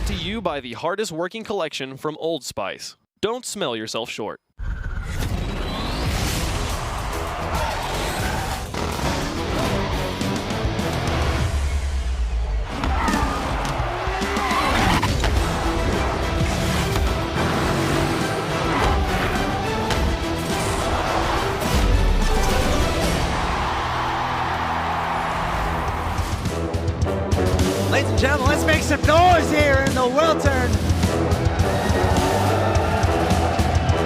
Brought to you by the hardest working collection from Old Spice. Don't smell yourself short. Ladies and gentlemen, let's make some noise here in the Wiltern.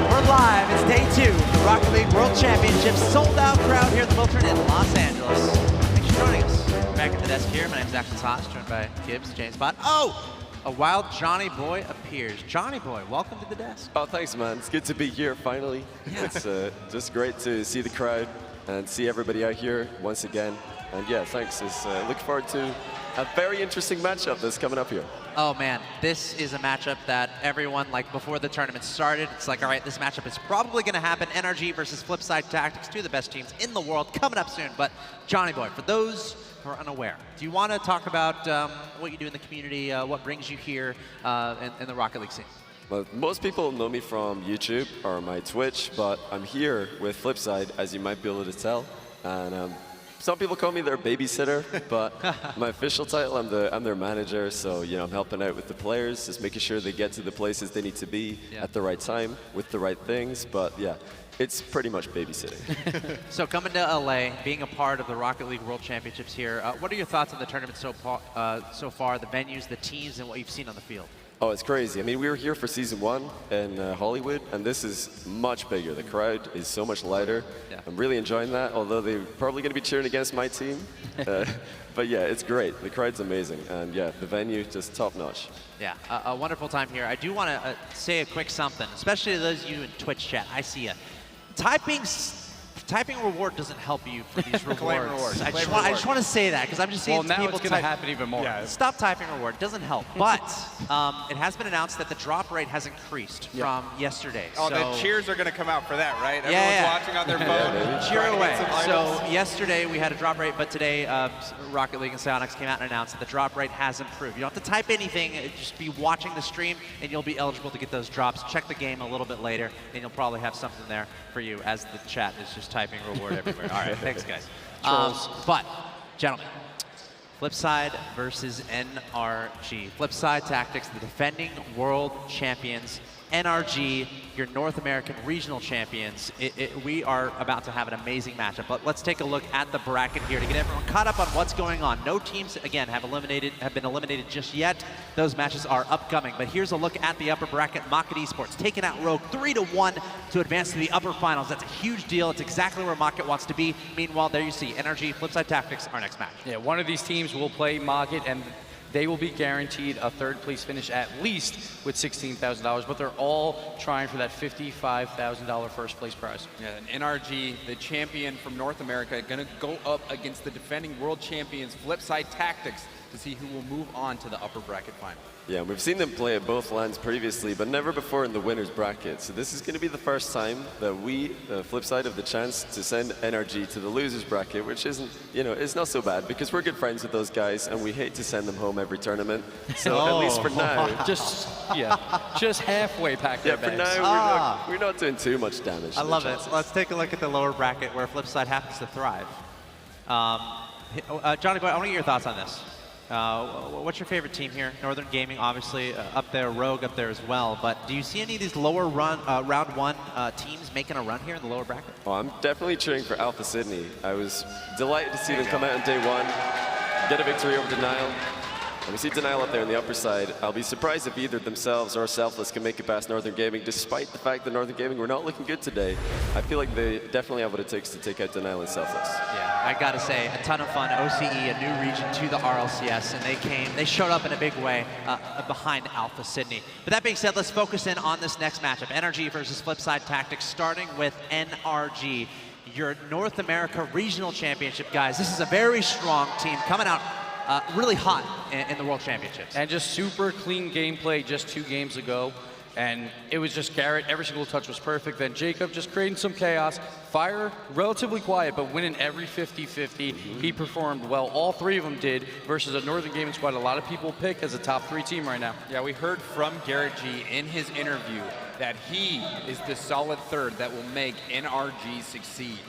We're live. It's day 2 of the Rocket League World Championships. Sold out crowd here at the Wiltern in Los Angeles. Thanks for joining us. Back at the desk here. My name's Zach Haas, joined by Gibbs, James Bond. Oh! A wild Johnny Boy appears. Johnny Boy, welcome to the desk. Oh, thanks, man. It's good to be here finally. Yeah. It's just great to see the crowd and see everybody out here once again. And yeah, thanks. Look forward to a very interesting matchup that's coming up here. Oh man, this is a matchup that everyone, like before the tournament started, it's like, all right, this matchup is probably going to happen. NRG versus FLIPSID Tactics, 2 of the best teams in the world, coming up soon. But Johnny Boy, for those who are unaware, do you want to talk about what you do in the community, what brings you here in the Rocket League scene? Well, most people know me from YouTube or my Twitch, but I'm here with FLIPSID, as you might be able to tell. And some people call me their babysitter, but my official title, I'm their manager. So I'm helping out with the players, just making sure they get to the places they need to be at the right time with the right things. But yeah, it's pretty much babysitting. So coming to LA, being a part of the Rocket League World Championships here, what are your thoughts on the tournament so far, the venues, the teams, and what you've seen on the field? Oh, it's crazy. I mean, we were here for season 1 in Hollywood, and this is much bigger. The crowd is so much lighter. Yeah. I'm really enjoying that, although they're probably going to be cheering against my team. But yeah, it's great. The crowd's amazing, and yeah, the venue just top notch. Yeah, a wonderful time here. I do want to say a quick something, especially to those of you in Twitch chat. I see you. Typing reward doesn't help you for these rewards. I just want to say that because I'm just seeing now people it's going to happen even more. Yeah. Stop typing reward. It doesn't help. But it has been announced that the drop rate has increased from yesterday. Oh, so the cheers are going to come out for that, right? Yeah, Everyone's watching on their phone. Cheer away. So items. yesterday we had a drop rate, but today Rocket League and Psyonix came out and announced that the drop rate has improved. You don't have to type anything. Just be watching the stream, and you'll be eligible to get those drops. Check the game a little bit later, and you'll probably have something there for you as the chat is just typing reward everywhere. All right, thanks, guys. But, gentlemen, FLIPSID versus NRG. FLIPSID Tactics, the defending world champions. NRG, your North American regional champions. We are about to have an amazing matchup. But let's take a look at the bracket here to get everyone caught up on what's going on. No teams, again, have been eliminated just yet. Those matches are upcoming. But here's a look at the upper bracket. Mockat Esports taking out Rogue 3-1 to advance to the upper finals. That's a huge deal. It's exactly where Mockat wants to be. Meanwhile, there you see NRG, FLIPSID Tactics, our next match. Yeah, one of these teams will play Mockat, and they will be guaranteed a 3rd place finish at least with $16,000, but they're all trying for that $55,000 first place prize. Yeah, and NRG, the champion from North America, going to go up against the defending world champions, FLIPSID Tactics, to see who will move on to the upper bracket final. Yeah, we've seen them play at both lands previously, but never before in the winner's bracket. So this is going to be the first time that we, FLIPSID, have the chance to send NRG to the loser's bracket, which isn't, it's not so bad because we're good friends with those guys and we hate to send them home every tournament. So at least for now. Just halfway pack their for bags. now, we're not doing too much damage. I love it. Let's take a look at the lower bracket where FLIPSID happens to thrive. Johnny Boy, I want to get your thoughts on this. What's your favorite team here? Northern Gaming, obviously, up there. Rogue up there as well. But do you see any of these lower round 1 teams making a run here in the lower bracket? Oh, I'm definitely cheering for Alpha Sydney. I was delighted to see them come out on day 1, get a victory over Denial. And we see Denial up there on the upper side. I'll be surprised if either themselves or Selfless can make it past Northern Gaming, despite the fact that Northern Gaming were not looking good today. I feel like they definitely have what it takes to take out Denial and Selfless. Yeah, I gotta say, a ton of fun. OCE, a new region to the RLCS, and they showed up in a big way behind Alpha Sydney. But that being said, let's focus in on this next matchup. NRG versus FLIPSID Tactics, starting with NRG, your North America Regional Championship, guys. This is a very strong team coming out really hot in the World Championships. And just super clean gameplay just 2 games ago. And it was just Garrett, every single touch was perfect. Then Jacob just creating some chaos. Fire, relatively quiet, but winning every 50-50. He performed well. All three of them did versus a Northern Gaming squad a lot of people pick as a top 3 team right now. Yeah, we heard from Garrett G in his interview that he is the solid third that will make NRG succeed.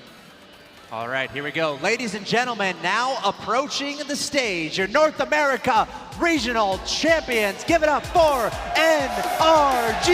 All right, here we go. Ladies and gentlemen, now approaching the stage, your North America Regional Champions. Give it up for NRG!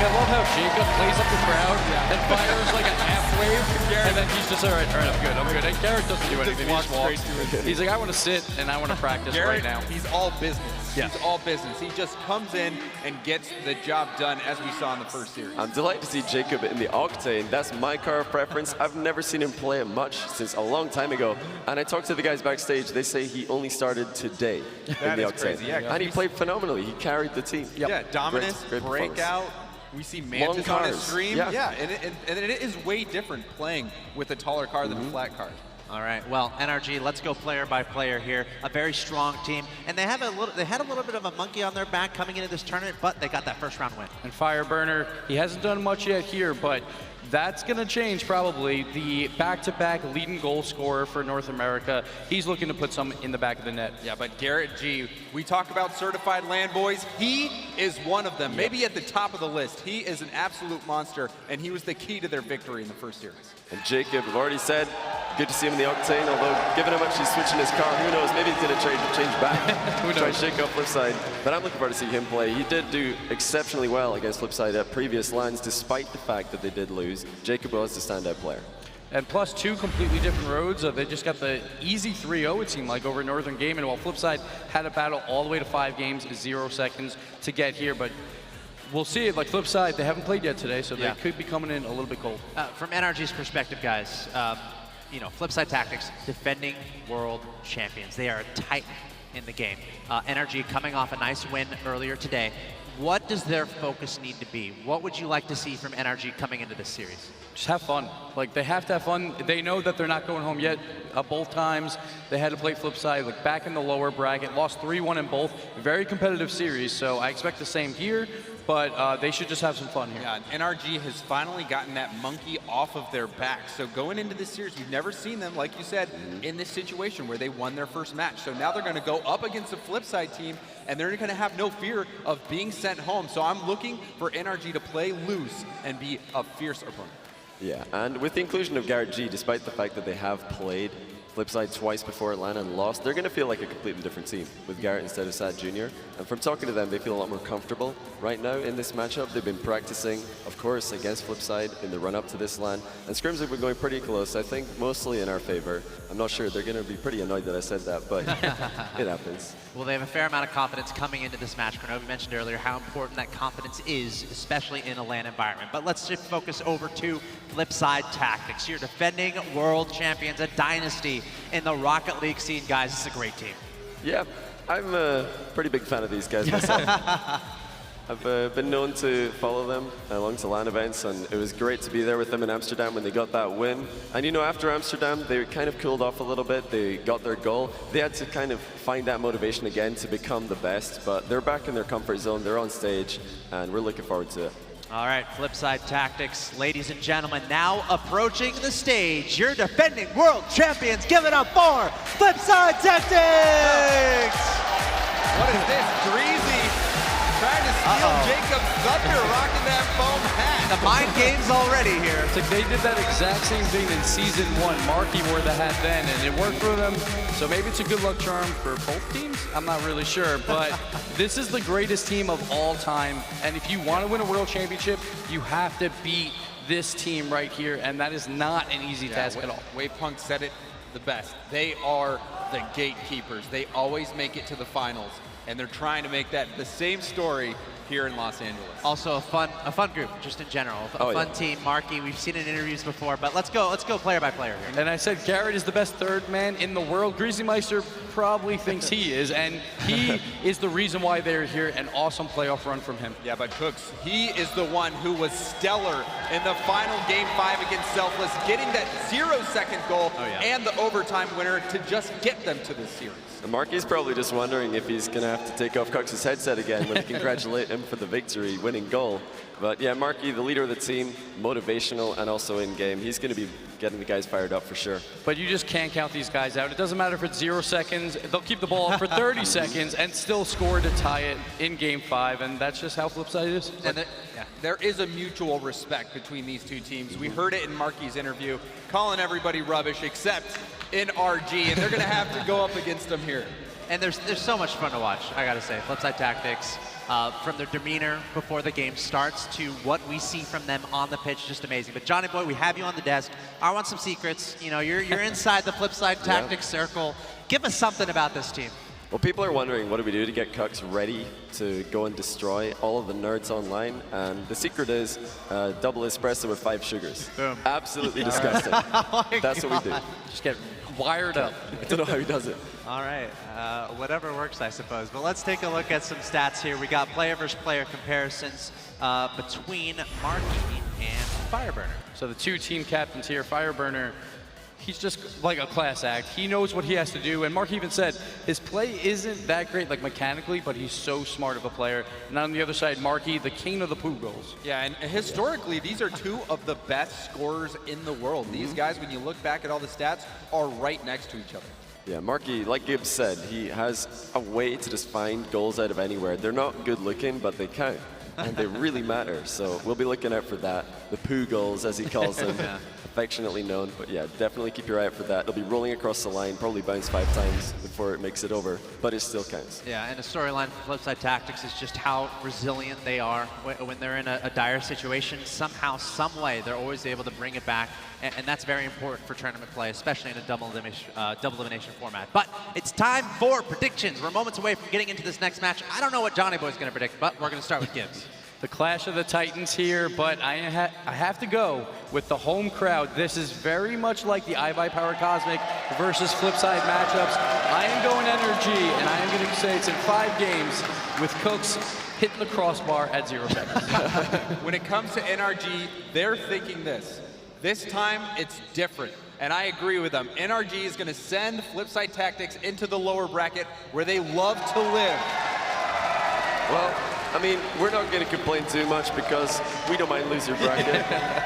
I love how Jacob plays up the crowd and fires like a half wave, and then he's just, all right, I'm good. And Garrett doesn't do anything, he just walks. He's like, I want to sit and I want to practice Garrett, right now. He's all business. Yes. He's all business. He just comes in and gets the job done, as we saw in the first series. I'm delighted to see Jacob in the Octane. That's my car of preference. I've never seen him play it much since a long time ago. And I talked to the guys backstage. They say he only started today in the Octane. Crazy. Yeah, and he played phenomenally. He carried the team. Yeah, dominance, Great performance. breakout. We see Mantis on his stream. Yeah. And it is way different playing with a taller car than a flat car. All right, well, NRG, let's go player by player here. A very strong team, and they had a little bit of a monkey on their back coming into this tournament, but they got that first round win. And Fireburner, he hasn't done much yet here, but that's going to change probably. The back-to-back leading goal scorer for North America, he's looking to put some in the back of the net. Yeah, but Garrett G, we talk about certified land boys. He is one of them, maybe at the top of the list. He is an absolute monster, and he was the key to their victory in the first series. And Jacob, I've already said, good to see him in the Octane, although given how much he's switching his car, who knows, maybe he's going to change back, try and shake up FLIPSID. But I'm looking forward to see him play. He did do exceptionally well against FLIPSID at previous lands, despite the fact that they did lose. Jacob was the standout player. And plus 2 completely different roads. They just got the easy 3-0, it seemed like, over Northern Gaming, while FLIPSID had a battle all the way to 5 games, 0 seconds to get here. But we'll see it. Like FLIPSID, they haven't played yet today, so they could be coming in a little bit cold. From NRG's perspective, guys, you know, FLIPSID Tactics, defending world champions. They are a titan in the game. NRG coming off a nice win earlier today. What does their focus need to be? What would you like to see from NRG coming into this series? Just have fun. Like, they have to have fun. They know that they're not going home yet. Both times they had to play FLIPSID, like back in the lower bracket, lost 3-1 in both. Very competitive series, so I expect the same here, but they should just have some fun here. Yeah, and NRG has finally gotten that monkey off of their back. So going into this series, you've never seen them, like you said, in this situation where they won their first match. So now they're going to go up against a FLIPSID team, and they're going to have no fear of being sent home. So I'm looking for NRG to play loose and be a fierce opponent. Yeah, and with the inclusion of Garrett G, despite the fact that they have played FLIPSID twice before Atlanta and lost, they're going to feel like a completely different team with Garrett instead of Sad Jr. And from talking to them, they feel a lot more comfortable right now in this matchup. They've been practicing, of course, against FLIPSID in the run-up to this LAN. And scrims have been going pretty close, I think mostly in our favor. I'm not sure. They're going to be pretty annoyed that I said that, but it happens. Well, they have a fair amount of confidence coming into this match. Pranovi mentioned earlier how important that confidence is, especially in a LAN environment. But let's shift focus over to FLIPSID Tactics. You're defending world champions, a dynasty in the Rocket League scene. Guys, this is a great team. Yeah, I'm a pretty big fan of these guys myself. I've been known to follow them along to LAN events, and it was great to be there with them in Amsterdam when they got that win. And you know, after Amsterdam, they kind of cooled off a little bit. They got their goal. They had to kind of find that motivation again to become the best, but they're back in their comfort zone. They're on stage, and we're looking forward to it. All right, FLIPSID Tactics, ladies and gentlemen, now approaching the stage, your defending world champions. Give it up for FLIPSID Tactics! What is this? Dreezy trying to steal Jacob's thunder, rocking that foam hat. The mind game's already here. It's like they did that exact same thing in Season 1. Marky wore the hat then, and it worked for them. So maybe it's a good luck charm for both teams? I'm not really sure, but this is the greatest team of all time. And if you want to win a world championship, you have to beat this team right here, and that is not an easy task at all. Wavepunk said it the best. They are the gatekeepers. They always make it to the finals, and they're trying to make that the same story here in Los Angeles. Also a fun group, just in general. A fun team. Marky, we've seen it in interviews before, but let's go player by player here. And I said Garrett is the best third man in the world. Greasy Meister probably thinks he is, and he is the reason why they're here. An awesome playoff run from him. Yeah, but Cooks, he is the one who was stellar in the final Game 5 against Selfless, getting that 0-second goal and the overtime winner to just get them to this series. And Marky's probably just wondering if he's going to have to take off Cux's headset again when we congratulate him for the victory, winning goal. But yeah, Marky, the leader of the team, motivational and also in-game. He's going to be getting the guys fired up for sure. But you just can't count these guys out. It doesn't matter if it's 0 seconds. They'll keep the ball up for 30 seconds and still score to tie it in Game 5, and that's just how FLIPSID is. And there is a mutual respect between these two teams. We heard it in Marky's interview, calling everybody rubbish except NRG, and they're going to have to go up against them here. And there's so much fun to watch, I gotta say. FLIPSID Tactics, from their demeanor before the game starts to what we see from them on the pitch, just amazing. But Johnny Boy, we have you on the desk. I want some secrets. You know, you're inside the FLIPSID Tactics circle. Give us something about this team. Well, people are wondering, what do we do to get Cux ready to go and destroy all of the nerds online? And the secret is double espresso with 5 sugars. Boom. Absolutely disgusting. That's what we do. Just get wired up. I don't know how he does it. All right, whatever works, I suppose. But let's take a look at some stats here. We got player versus player comparisons between Marky and Fireburner. So the 2 team captains here, Fireburner, he's just like a class act. He knows what he has to do, and Mark even said his play isn't that great, like mechanically, but he's so smart of a player. And on the other side, Marky, the king of the poo goals. Yeah, and historically, these are 2 of the best scorers in the world. These guys, when you look back at all the stats, are right next to each other. Yeah, Marky, like Gibbs said, he has a way to just find goals out of anywhere. They're not good looking, but they count, and they really matter. So we'll be looking out for that. The poo goals, as he calls them, affectionately known. But yeah, definitely keep your eye out for that. They'll be rolling across the line, probably bounce 5 times before it makes it over, but it still counts. Yeah, and the storyline for FLIPSID Tactics is just how resilient they are when they're in a dire situation. Somehow, some way, they're always able to bring it back, and that's very important for tournament play, especially in a double elimination format. But it's time for predictions. We're moments away from getting into this next match. I don't know what Johnny Boy's going to predict, but we're going to start with Gibbs. The clash of the Titans here, but I have to go with the home crowd. This is very much like the iBuyPower Cosmic versus FLIPSID matchups. I am going NRG, and I am going to say it's in 5 games with Cooks hitting the crossbar at 0 seconds. When it comes to NRG, they're thinking this. This time, it's different. And I agree with them. NRG is going to send FLIPSID Tactics into the lower bracket where they love to live. Well, I mean, we're not going to complain too much because we don't mind loser bracket.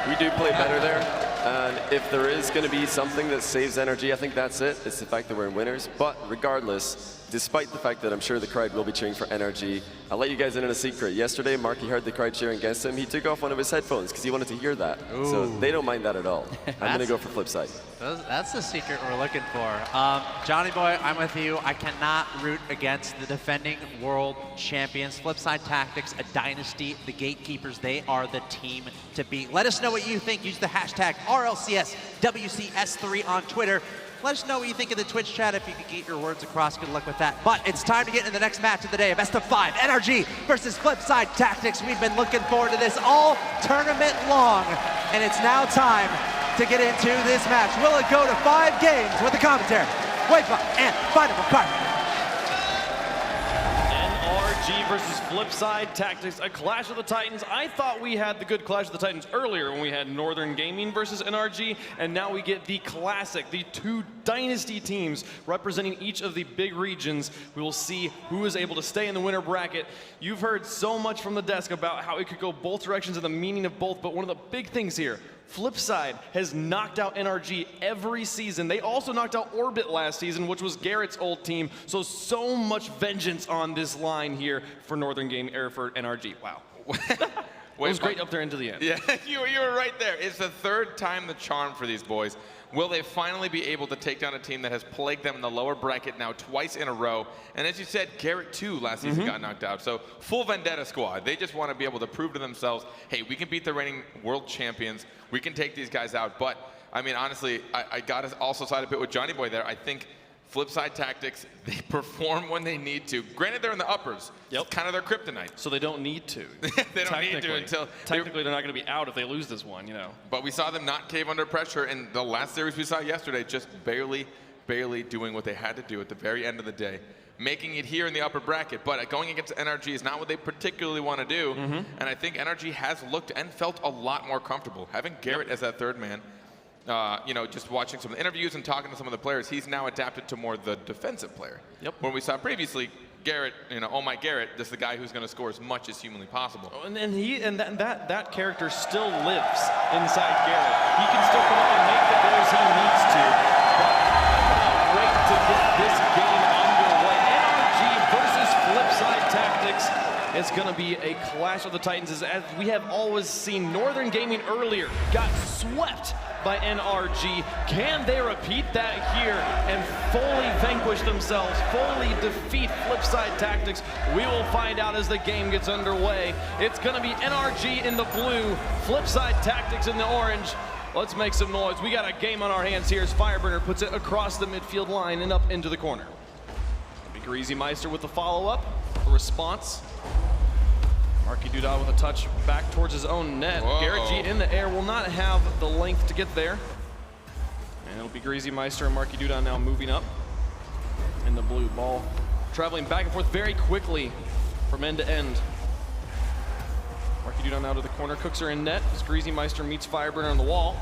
We do play better there. And if there is going to be something that saves NRG, I think that's it. It's the fact that we're in winners. But regardless, despite the fact that I'm sure the crowd will be cheering for NRG, I'll let you guys in on a secret. Yesterday, Marky heard the crowd cheering against him. He took off one of his headphones because he wanted to hear that. Ooh. So they don't mind that at all. I'm going to go for FLIPSID. That's the secret we're looking for. Johnny Boy, I'm with you. I cannot root against the defending world champions. FLIPSID Tactics, a dynasty. The gatekeepers, they are the team to beat. Let us know what you think. Use the hashtag RLCSWCS3 on Twitter. Let us know what you think of the Twitch chat if you could get your words across. Good luck with that. But it's time to get into the next match of the day. A best of 5, NRG versus FLIPSID Tactics. We've been looking forward to this all tournament long, and it's now time to get into this match. Will it go to 5 games with the commentary? Wayfa and Final McCarthy. NRG versus FLIPSID Tactics, a clash of the Titans. I thought we had the good clash of the Titans earlier when we had Northern Gaming versus NRG, and now we get the classic, the 2 dynasty teams representing each of the big regions. We will see who is able to stay in the winner bracket. You've heard so much from the desk about how it could go both directions and the meaning of both, but one of the big things here, FLIPSID has knocked out NRG every season. They also knocked out Orbit last season, which was Garrett's old team. So much vengeance on this line here for Northern Game, or for NRG. Wow. It was great up there into the end. Yeah, you were right there. It's the 3rd time the charm for these boys. Will they finally be able to take down a team that has plagued them in the lower bracket now twice in a row? And as you said, Garrett too last season got knocked out. So full vendetta squad. They just want to be able to prove to themselves, hey, we can beat the reigning world champions. We can take these guys out. But I mean, honestly, I got to also side a bit with Johnny Boy there. I think FLIPSID Tactics, they perform when they need to. Granted, they're in the uppers. Yep. It's kind of their kryptonite. So they don't need to. They don't need to until... Technically, they're not going to be out if they lose this one, you know. But we saw them not cave under pressure, and the last series we saw yesterday just barely barely doing what they had to do at the very end of the day, making it here in the upper bracket. But going against NRG is not what they particularly want to do. And I think NRG has looked and felt a lot more comfortable. Having Garrett as that third man, you know, just watching some of the interviews and talking to some of the players, he's now adapted to more the defensive player. When we saw previously, Garrett, you know, oh my Garrett, this is the guy who's going to score as much as humanly possible. And that character still lives inside Garrett. He can still come up and make the goals he needs to. But I cannot wait to get this game underway. NRG versus Flipside Tactics. It's going to be a clash of the Titans, as we have always seen. Northern Gaming earlier got swept by NRG. Can they repeat that here and fully vanquish themselves, fully defeat Flipside Tactics? We will find out as the game gets underway. It's going to be NRG in the blue, Flipside Tactics in the orange. Let's make some noise. We got a game on our hands here as Fireburner puts it across the midfield line and up into the corner. It'll be Greasy Meister with the follow-up, a response. Marky Duda with a touch back towards his own net. Garrett G in the air will not have the length to get there. And it'll be Greasy Meister and Marky Duda now moving up in the blue. Ball traveling back and forth very quickly from end to end. Marky Duda now to the corner. Cooks are in net as Greasy Meister meets Fireburner on the wall.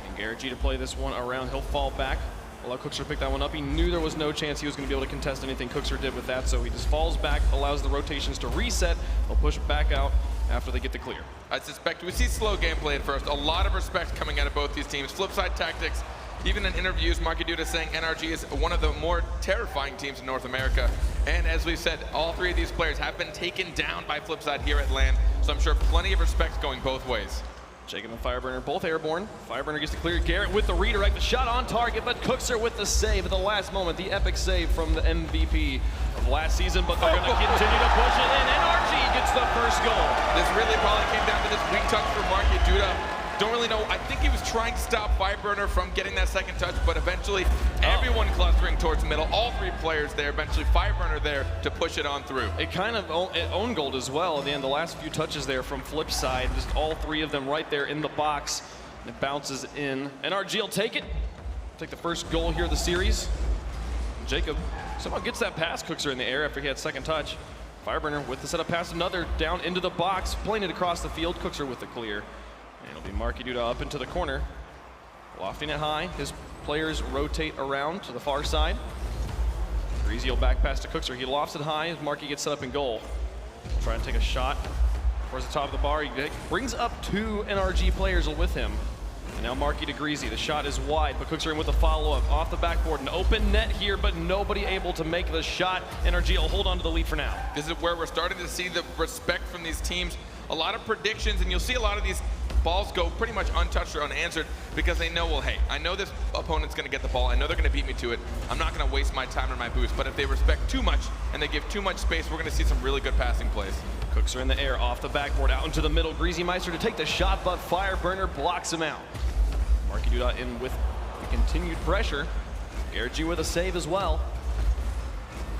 And Garrett G to play this one around. He'll fall back. Allow Cookser to pick that one up. He knew there was no chance he was going to be able to contest anything Cookser did with that, so he just falls back, allows the rotations to reset. They'll push it back out after they get the clear. I suspect we see slow gameplay at first. A lot of respect coming out of both these teams. Flipside Tactics, even in interviews, Marky Duda saying NRG is one of the more terrifying teams in North America. And as we've said, all three of these players have been taken down by Flipside here at LAN, so I'm sure plenty of respect going both ways. Jacob and Fireburner both airborne. Fireburner gets to clear. Garrett with the redirect, the shot on target, but Cookser with the save at the last moment. The epic save from the MVP of last season, but they're going to continue to push it in. NRG gets the first goal. This really probably came down to this weak touch from Marky Duda. Don't really know. I think he was trying to stop Fireburner from getting that second touch, but eventually everyone clustering towards middle. All three players there. Eventually Fireburner there to push it on through. It kind of own goaled as well at the end. The last few touches there from Flipside, just all three of them right there in the box. It bounces in. NRG will take it. Take the first goal here of the series. Jacob somehow gets that pass. Cookser in the air after he had second touch. Fireburner with the setup pass, another down into the box, playing it across the field. Cookser with the clear. And it'll be Marky Duda up into the corner. Lofting it high. His players rotate around to the far side. Greasy will back pass to Cookser. He lofts it high as Marky gets set up in goal. Try and take a shot towards the top of the bar. He brings up two NRG players with him. And now Marky to Greasy. The shot is wide, but Cookser in with a follow-up off the backboard. An open net here, but nobody able to make the shot. NRG will hold on to the lead for now. This is where we're starting to see the respect from these teams. A lot of predictions, and you'll see a lot of these balls go pretty much untouched or unanswered because they know, well, hey, I know this opponent's going to get the ball. I know they're going to beat me to it. I'm not going to waste my time or my boost. But if they respect too much and they give too much space, we're going to see some really good passing plays. Cooks are in the air, off the backboard, out into the middle. Greasy Meister to take the shot, but Fireburner blocks him out. Marky Duda in with the continued pressure. Garrett G with a save as well.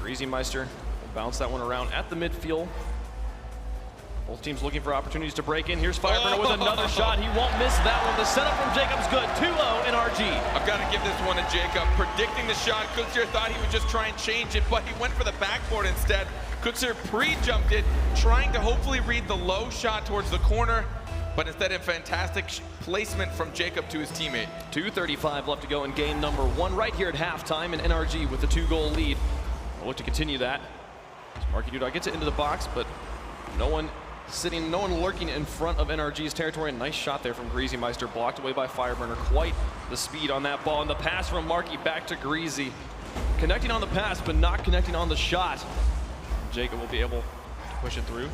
Greasy Meister will bounce that one around at the midfield. Both teams looking for opportunities to break in. Here's Fireburner with another shot. He won't miss that one. The setup from Jacob's good. 2-0 NRG. I've got to give this one to Jacob. Predicting the shot, Cookser thought he would just try and change it, but he went for the backboard instead. Cookser pre-jumped it, trying to hopefully read the low shot towards the corner, but instead a fantastic placement from Jacob to his teammate. 2:35 left to go in game number 1 right here at halftime, and NRG with the 2-goal lead. We'll look to continue that. Marky Duda gets it into the box, but no one lurking in front of NRG's territory. A nice shot there from Greasy Meister, blocked away by Fireburner. Quite the speed on that ball, and the pass from Marky back to Greasy. Connecting on the pass, but not connecting on the shot. Jacob will be able to push it through.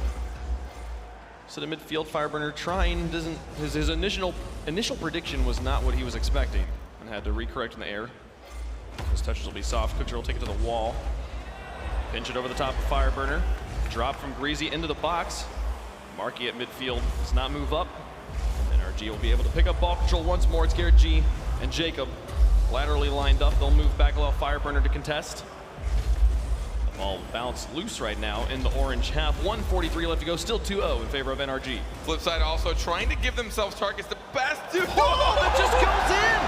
So the midfield, Fireburner trying, his initial prediction was not what he was expecting, and had to recorrect in the air. His touches will be soft. Cookser will take it to the wall. Pinch it over the top of Fireburner. Drop from Greasy into the box. Marky at midfield does not move up. NRG will be able to pick up ball control once more. It's Garrett G and Jacob laterally lined up. They'll move back, allow Fireburner to contest. The ball bounced loose right now in the orange half. 1:43 left to go. Still 2-0 in favor of NRG. Flipside also trying to give themselves targets. The best dude. Oh, that just goes in!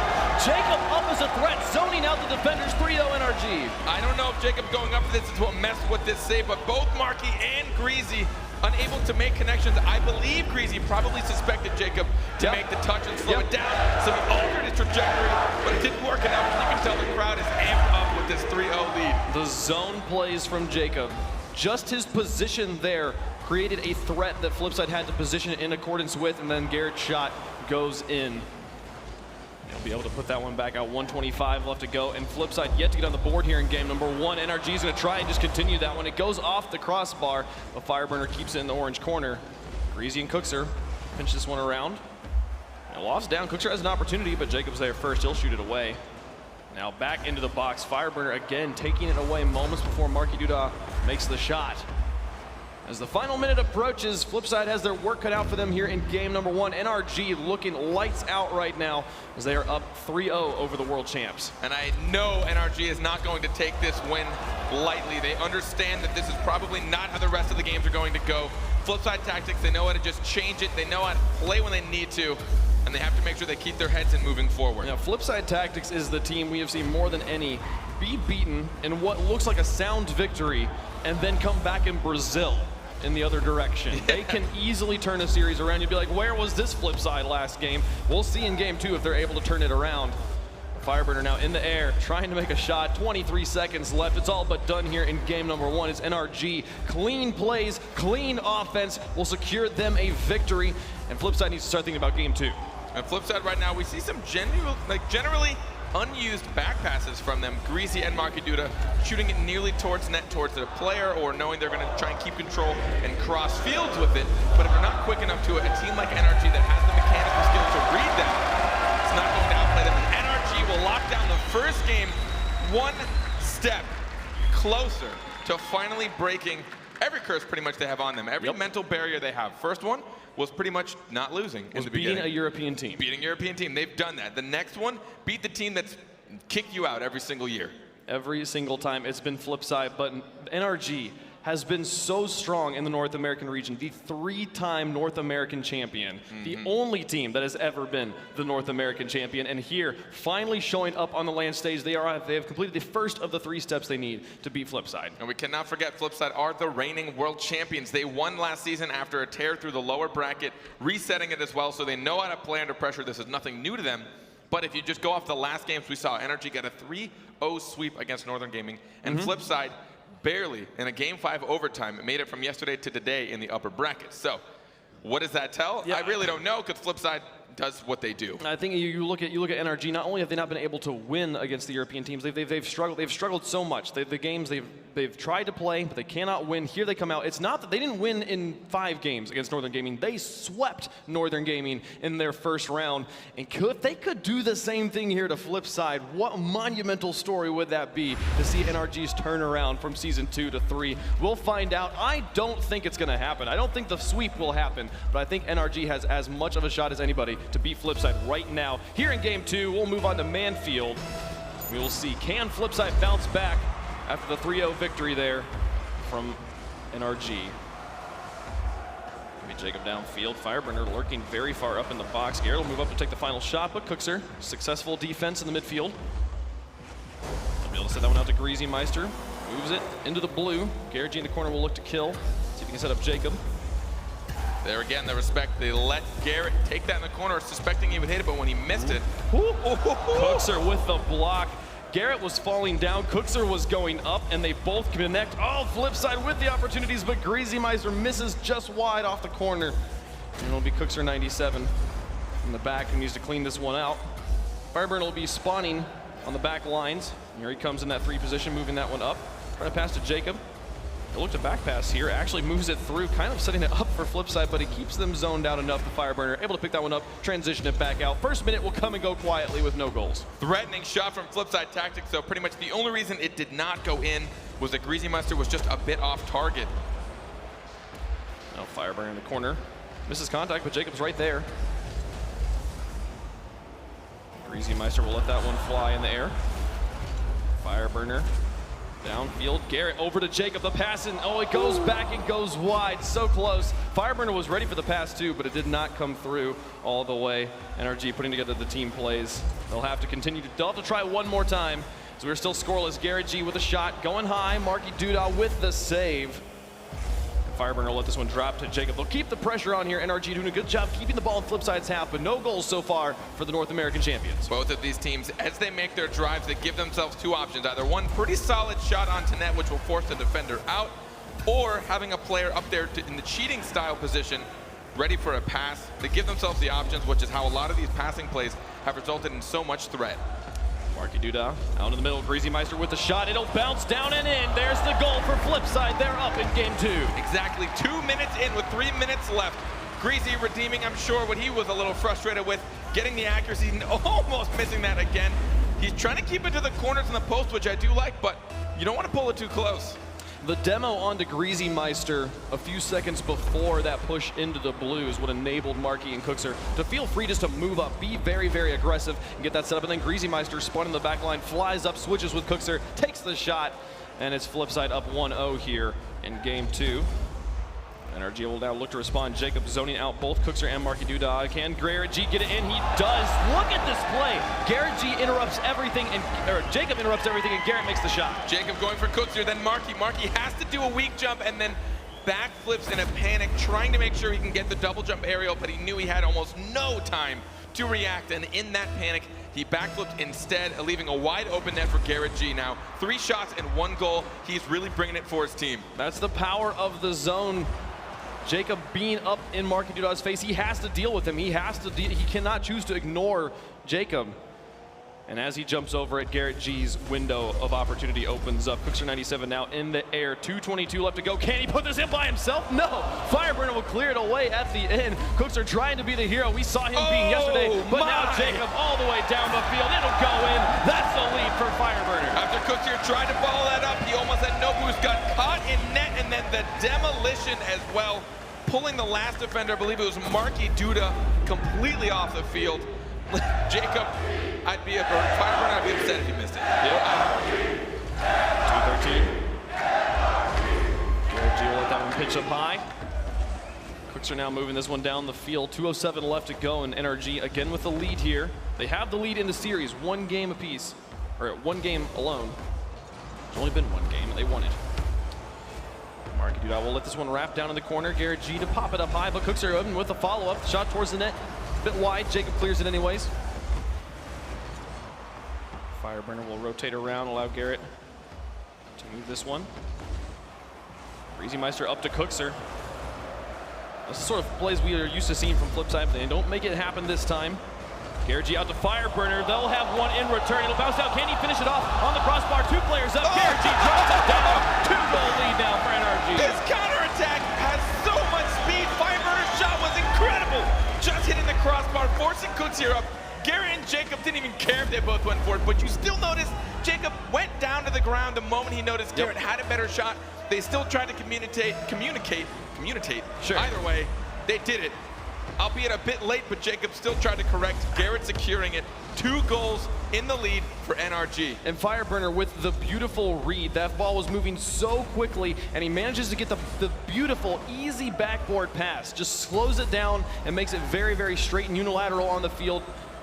Jacob up as a threat, zoning out of the defenders, 3-0 NRG. I don't know if Jacob going up for this is what messed with this save, but both Marky and Greasy unable to make connections. I believe Greasy probably suspected Jacob to make the touch and slow it down, so he altered his trajectory, but it didn't work enough. You can tell the crowd is amped up with this 3-0 lead. The zone plays from Jacob. Just his position there created a threat that FLIPSID had to position it in accordance with, and then Garrett's shot goes in. They'll be able to put that one back out. 125 left to go, and FLIPSID yet to get on the board here in game number 1. NRG is going to try and just continue that one. It goes off the crossbar, but Fireburner keeps it in the orange corner. Greasy and Cookser pinch this one around. Now Loft's down. Cookser has an opportunity, but Jacob's there first. He'll shoot it away. Now back into the box. Fireburner again taking it away moments before Marky Duda makes the shot. As the final minute approaches, FLIPSID has their work cut out for them here in game number 1. NRG looking lights out right now as they are up 3-0 over the world champs. And I know NRG is not going to take this win lightly. They understand that this is probably not how the rest of the games are going to go. FLIPSID tactics, they know how to just change it. They know how to play when they need to, and they have to make sure they keep their heads in moving forward. Now, FLIPSID Tactics is the team we have seen more than any be beaten in what looks like a sound victory and then come back in Brazil in the other direction. They can easily turn a series around. You'd be like, where was this FLIPSID last game? We'll see in game 2 if they're able to turn it around. Fireburner now in the air, trying to make a shot. 23 seconds left. It's all but done here in game number 1. It's NRG. Clean plays, clean offense will secure them a victory. And FLIPSID needs to start thinking about game 2. And FLIPSID right now, we see some generally unused back passes from them. Greasy and Marky Duda shooting it nearly towards net, towards the player, or knowing they're going to try and keep control and cross fields with it. But if they're not quick enough to it, a team like NRG that has the mechanical skill to read them, it's not going to outplay them. And NRG will lock down the first game one step closer to finally breaking every curse pretty much they have on them. Every mental barrier they have. First one was pretty much not losing in the beginning. Beating a European team. Beating a European team. They've done that. The next one, beat the team that's kicked you out every single year. Every single time it's been FLIPSID, but NRG has been so strong in the North American region, the 3-time North American champion, the only team that has ever been the North American champion, and here, finally showing up on the land stage, they have completed the first of the 3 steps they need to beat FLIPSID. And we cannot forget FLIPSID are the reigning world champions. They won last season after a tear through the lower bracket, resetting it as well, so they know how to play under pressure. This is nothing new to them. But if you just go off the last games we saw, NRG get a 3-0 sweep against Northern Gaming, and FLIPSID barely in a game 5 overtime. It made it from yesterday to today in the upper bracket. So what does that tell? I really don't know, because FLIPSID does what they do. I think you look at NRG. Not only have they not been able to win against the European teams, they've struggled. They've struggled so much. The games they've tried to play, but they cannot win. Here they come out. It's not that they didn't win in 5 games against Northern Gaming. They swept Northern Gaming in their first round. And if they could do the same thing here to FLIPSID, what monumental story would that be to see NRG's turnaround from season 2 to 3? We'll find out. I don't think it's going to happen. I don't think the sweep will happen, but I think NRG has as much of a shot as anybody to beat FLIPSID right now. Here in game 2, we'll move on to Manfield. We will see, can FLIPSID bounce back after the 3-0 victory there from NRG? Jacob downfield. Fireburner lurking very far up in the box. Garrett will move up to take the final shot, but Cookser, successful defense in the midfield. He'll be able to set that one out to Greasy Meister. Moves it into the blue. Garrett G in the corner will look to kill. See if he can set up Jacob. There again, the respect. They let Garrett take that in the corner, suspecting he would hit it, but when he missed it. Cookser with the block. Garrett was falling down, Cookser was going up, and they both connect. Oh, FLIPSID with the opportunities, but Greasy Meister misses just wide off the corner. And it'll be Cookser 97 in the back who needs to clean this one out. Fireburn will be spawning on the back lines. Here he comes in that 3 position, moving that one up. Trying to pass to Jacob. He'll look to back pass here, actually moves it through, kind of setting it up for FLIPSID, but he keeps them zoned out enough. The Fireburner able to pick that one up, transition it back out. First minute will come and go quietly with no goals. Threatening shot from FLIPSID Tactics, so pretty much the only reason it did not go in was that Greasy Meister was just a bit off target. Now Fireburner in the corner. Misses contact, but Jacob's right there. Greasy Meister will let that one fly in the air. Fireburner downfield, Garrett over to Jacob, the pass, and oh, it goes back and goes wide, so close. Fireburner was ready for the pass too, but it did not come through all the way. NRG putting together the team plays. They'll have to continue to, they'll have to try one more time. So we're still scoreless. Garrett G with a shot, going high. Marky Duda with the save. Fireburner will let this one drop to Jacob. They'll keep the pressure on here. NRG doing a good job keeping the ball in Flipside's half, but no goals so far for the North American champions. Both of these teams, as they make their drives, they give themselves two options. Either one pretty solid shot onto net, which will force the defender out, or having a player up there in the cheating style position, ready for a pass. They give themselves the options, which is how a lot of these passing plays have resulted in so much threat. Marky Duda out in the middle. Greasy Meister with the shot. It'll bounce down and in. There's the goal for Flipside. They're up in game 2. Exactly 2 minutes in with 3 minutes left. Greasy redeeming, I'm sure, what he was a little frustrated with, getting the accuracy and almost missing that again. He's trying to keep it to the corners and the post, which I do like, but you don't want to pull it too close. The demo onto Greasy Meister a few seconds before that push into the blue is what enabled Marky and Cookser to feel free just to move up, be very, very aggressive, and get that set up. And then Greasy Meister spun in the back line, flies up, switches with Cookser, takes the shot, and it's Flipside up 1-0 here in game 2. NRG will now look to respond. Jacob zoning out both Cookser and Marky Duda. Can Garrett G get it in? He does. Look at this play. Garrett G interrupts everything, or Jacob interrupts everything, and Garrett makes the shot. Jacob going for Cookser, then Marky. Marky has to do a weak jump and then backflips in a panic, trying to make sure he can get the double jump aerial, but he knew he had almost no time to react, and in that panic, he backflipped instead, leaving a wide open net for Garrett G. Now, 3 shots and 1 goal. He's really bringing it for his team. That's the power of the zone. Jacob being up in Marky Duda's face, he has to deal with him. He cannot choose to ignore Jacob. And as he jumps over it, Garrett G's window of opportunity opens up. Cookser 97 now in the air. 2:22 left to go. Can he put this in by himself? No. Fireburner will clear it away at the end. Cookser trying to be the hero. We saw him being yesterday, but now Jacob all the way down the field. It'll go in. That's the lead for Fireburner. After Cookser tried to follow that up, he almost had no boost. Got caught in net, and then the demolition as well. Pulling the last defender, I believe it was Marky Duda, completely off the field. Jacob, I'd be upset if he missed it. Yeah. 2:13. Garrett G will let that one pitch up high. Cooks are now moving this one down the field. 2:07 left to go, and NRG again with the lead here. They have the lead in the series, 1 game apiece, or 1 game alone. It's only been 1 game, and they won it. Marky Duda will let this one wrap down in the corner. Garrett G to pop it up high, but Cooks are open with a follow-up. Shot towards the net, a bit wide. Jacob clears it anyways. Fireburner will rotate around, allow Garrett to move this one. Greasy Meister up to Cookser. This is sort of plays we are used to seeing from Flipside, but they don't make it happen this time. Garrett G out to Fireburner. They'll have one in return. It'll bounce out. Can he finish it off on the crossbar? 2 players up. Garrett G drops it down. 2-goal lead now for NRG. This counterattack has so much speed. Fireburner's shot was incredible. Just hitting the crossbar, forcing Cooks here up. Garrett and Jacob didn't even care if they both went for it, but you still notice Jacob went down to the ground the moment he noticed Garrett had a better shot. They still tried to communicate. Sure. Either way, they did it. Albeit a bit late, but Jacob still tried to correct. Garrett securing it. 2 goals in the lead for NRG. And Fireburner with the beautiful read. That ball was moving so quickly, and he manages to get the beautiful, easy backboard pass. Just slows it down and makes it very, very straight and unilateral on the field,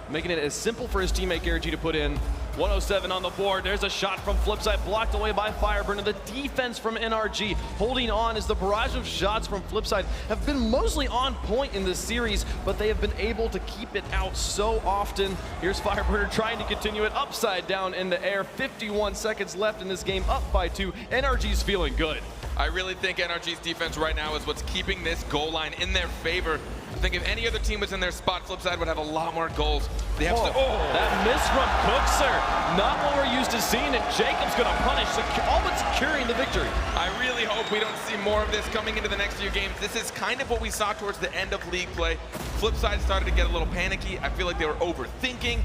making it as simple for his teammate Garrett G to put in. 107 on the board. There's a shot from Flipside, blocked away by Fireburner. The defense from NRG holding on as the barrage of shots from Flipside have been mostly on point in this series, but they have been able to keep it out so often. Here's Fireburner trying to continue it upside down in the air. 51 seconds left in this game, up by 2. NRG's feeling good. I really think NRG's defense right now is what's keeping this goal line in their favor. I think if any other team was in their spot, Flipside would have a lot more goals. They have that miss from Cookser. Not what we're used to seeing, and Jacob's going to punish, all but securing the victory. I really hope we don't see more of this coming into the next few games. This is kind of what we saw towards the end of league play. Flipside started to get a little panicky. I feel like they were overthinking.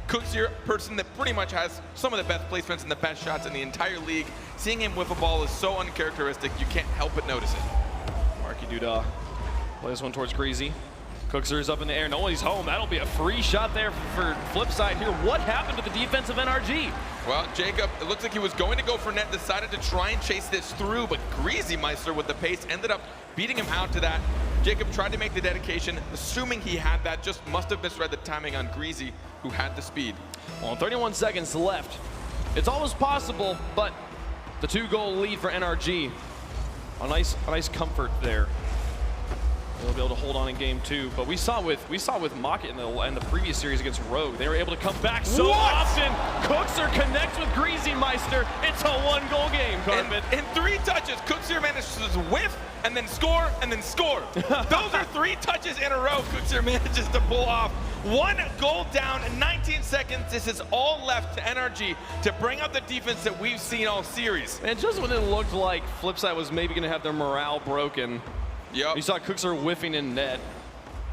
Cook's your person that pretty much has some of the best placements and the best shots in the entire league. Seeing him whiff a ball is so uncharacteristic, you can't help but notice it. Marky Duda plays this one towards Greasy. Cookser is up in the air. Nobody's home. That'll be a free shot there for Flipside here. What happened to the defense of NRG? Well, Jacob, it looks like he was going to go for net, decided to try and chase this through, but Greasy Meister with the pace ended up beating him out to that. Jacob tried to make the dedication, assuming he had that, just must have misread the timing on Greasy, who had the speed. Well, 31 seconds left. It's almost possible, but the 2-goal lead for NRG. A nice comfort there. They'll be able to hold on in game 2, but we saw with Mocket in the previous series against Rogue, they were able to come back so often. Cookser connects with Greasy Meister. It's a 1-goal game, Carmen. In 3 touches, Cookser manages to whiff and then score and then score. Those are 3 touches in a row. Cookser manages to pull off 1 goal down in 19 seconds. This is all left to NRG to bring out the defense that we've seen all series. And just when it looked like FLIPSID was maybe going to have their morale broken, you saw Cookser whiffing in net.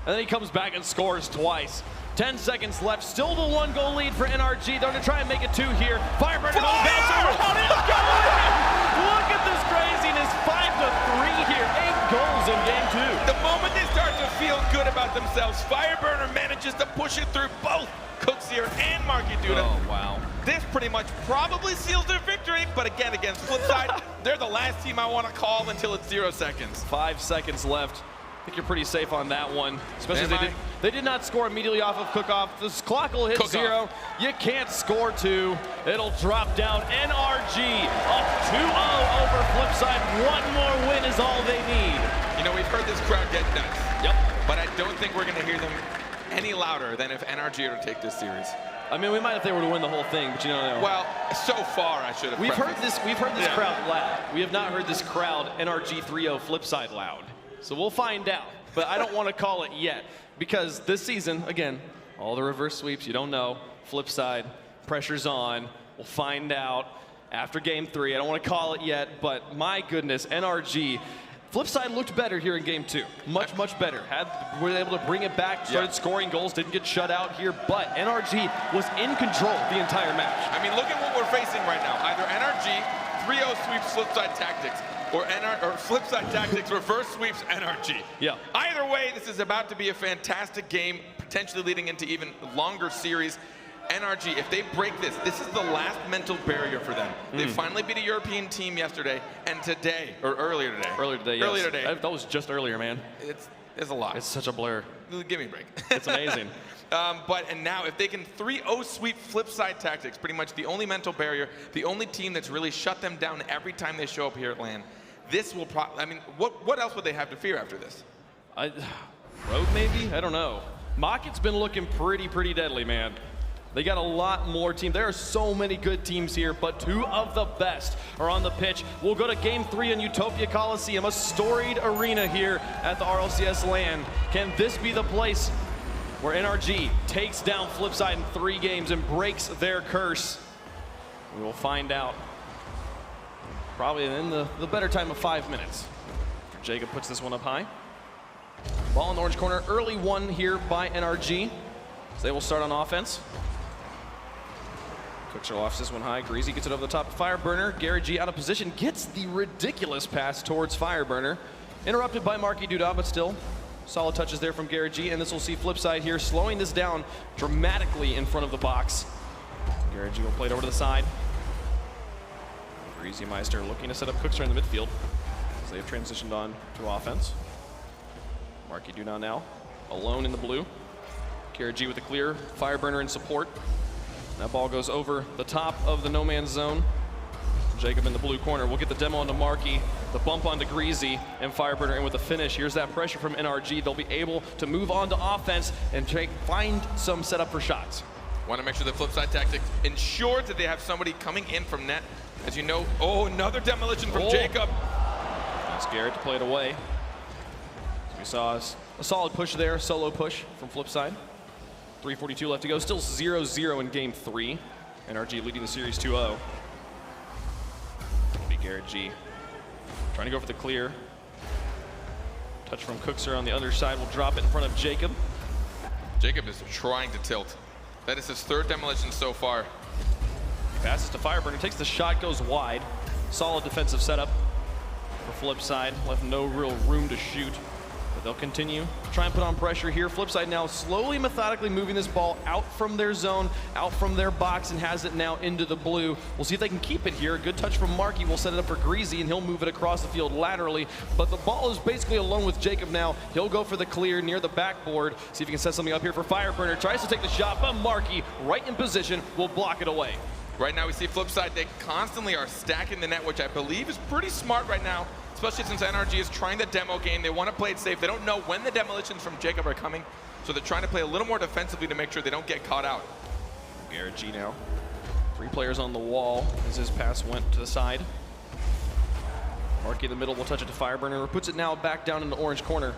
And then he comes back and scores twice. 10 seconds left, still the 1-goal lead for NRG. They're going to try and make it 2 here. Fireburner goes bounce around. It's going! Look at this craziness. 5-3 here. 8 goals in game 2. The moment they start to feel good about themselves, Fireburner manages to push it through both Cookser and Marky Duda. Oh, wow. This pretty much probably seals their victory, but again, against FLIPSID, they're the last team I want to call until it's 0 seconds. 5 seconds left. I think you're pretty safe on that one, especially they did not score immediately off of Cook-Off. This clock will hit 0. You can't score 2. It'll drop down. NRG up 2-0 over FLIPSID. 1 more win is all they need. You know, we've heard this crowd get nuts. Yep. But I don't think we're going to hear them any louder than if NRG were to take this series. I mean, we might if they were to win the whole thing, but you don't know. Well, so far I should have. We've heard this crowd loud. We have not heard this crowd NRG 3-0 FLIPSID loud. So we'll find out. But I don't want to call it yet because this season, again, all the reverse sweeps, you don't know. FLIPSID, pressure's on. We'll find out after game 3. I don't want to call it yet, but my goodness, NRG. FLIPSID looked better here in game 2. Much better. Were able to bring it back, started scoring goals, didn't get shut out here, but NRG was in control the entire match. I mean, look at what we're facing right now. Either NRG 3-0 sweeps FLIPSID Tactics, or FLIPSID Tactics reverse sweeps NRG. Yeah. Either way, this is about to be a fantastic game, potentially leading into even longer series. NRG, if they break this, this is the last mental barrier for them. They finally beat a European team yesterday, and today, or earlier today. Earlier today, yes. Earlier today. That was just earlier, man. It's a lot. It's such a blur. Give me a break. It's amazing. And now, if they can 3-0 sweep FLIPSID Tactics, pretty much the only mental barrier, the only team that's really shut them down every time they show up here at LAN, this will I mean, what else would they have to fear after this? Rogue, maybe? I don't know. Mocket's been looking pretty deadly, man. They got a lot more teams. There are so many good teams here, but 2 of the best are on the pitch. We'll go to game 3 in Utopia Coliseum, a storied arena here at the RLCS LAN. Can this be the place where NRG takes down FLIPSID in 3 games and breaks their curse? We will find out probably in the better time of 5 minutes. Jacob puts this one up high. Ball in the orange corner. Early one here by NRG. So they will start on offense. Cookser lofts this one high. Greasy gets it over the top of Fireburner. Gary G out of position. Gets the ridiculous pass towards Fireburner. Interrupted by Marky Duda, but still solid touches there from Gary G. And this will see FLIPSID here slowing this down dramatically in front of the box. Gary G will play it over to the side. Greasy Meister looking to set up Cookser in the midfield as they have transitioned on to offense. Marky Duda now alone in the blue. Gary G with a clear. Fireburner in support. That ball goes over the top of the no man's zone. Jacob in the blue corner. We'll get the demo onto Marky, the bump onto Greasy, and Fireburner in with the finish. Here's that pressure from NRG. They'll be able to move on to offense and find some setup for shots. Want to make sure the FLIPSID Tactics ensures that they have somebody coming in from net. As you know, another demolition from Jacob. That's Garrett to play it away. We saw a solid push there, solo push from FLIPSID. 3:42 left to go, still 0-0 in game 3. NRG leading the series 2-0. It'll be Garrett G trying to go for the clear. Touch from Cookser on the other side will drop it in front of Jacob. Jacob is trying to tilt. That is his 3rd demolition so far. Passes to Fireburner, takes the shot, goes wide. Solid defensive setup for FLIPSID. Left no real room to shoot. But they'll continue, try and put on pressure here. FLIPSID now slowly, methodically moving this ball out from their zone, out from their box, and has it now into the blue. We'll see if they can keep it here. Good touch from Marky. We'll set it up for Greasy, and he'll move it across the field laterally. But the ball is basically alone with Jacob now. He'll go for the clear near the backboard. See if he can set something up here for Fireburner. Tries to take the shot, but Marky, right in position, will block it away. Right now we see FLIPSID, they constantly are stacking the net, which I believe is pretty smart right now, especially since NRG is trying the demo game. They want to play it safe. They don't know when the demolitions from Jacob are coming, so they're trying to play a little more defensively to make sure they don't get caught out. Garrett G now. 3 players on the wall as his pass went to the side. Marky in the middle will touch it to Fireburner, puts it now back down in the orange corner.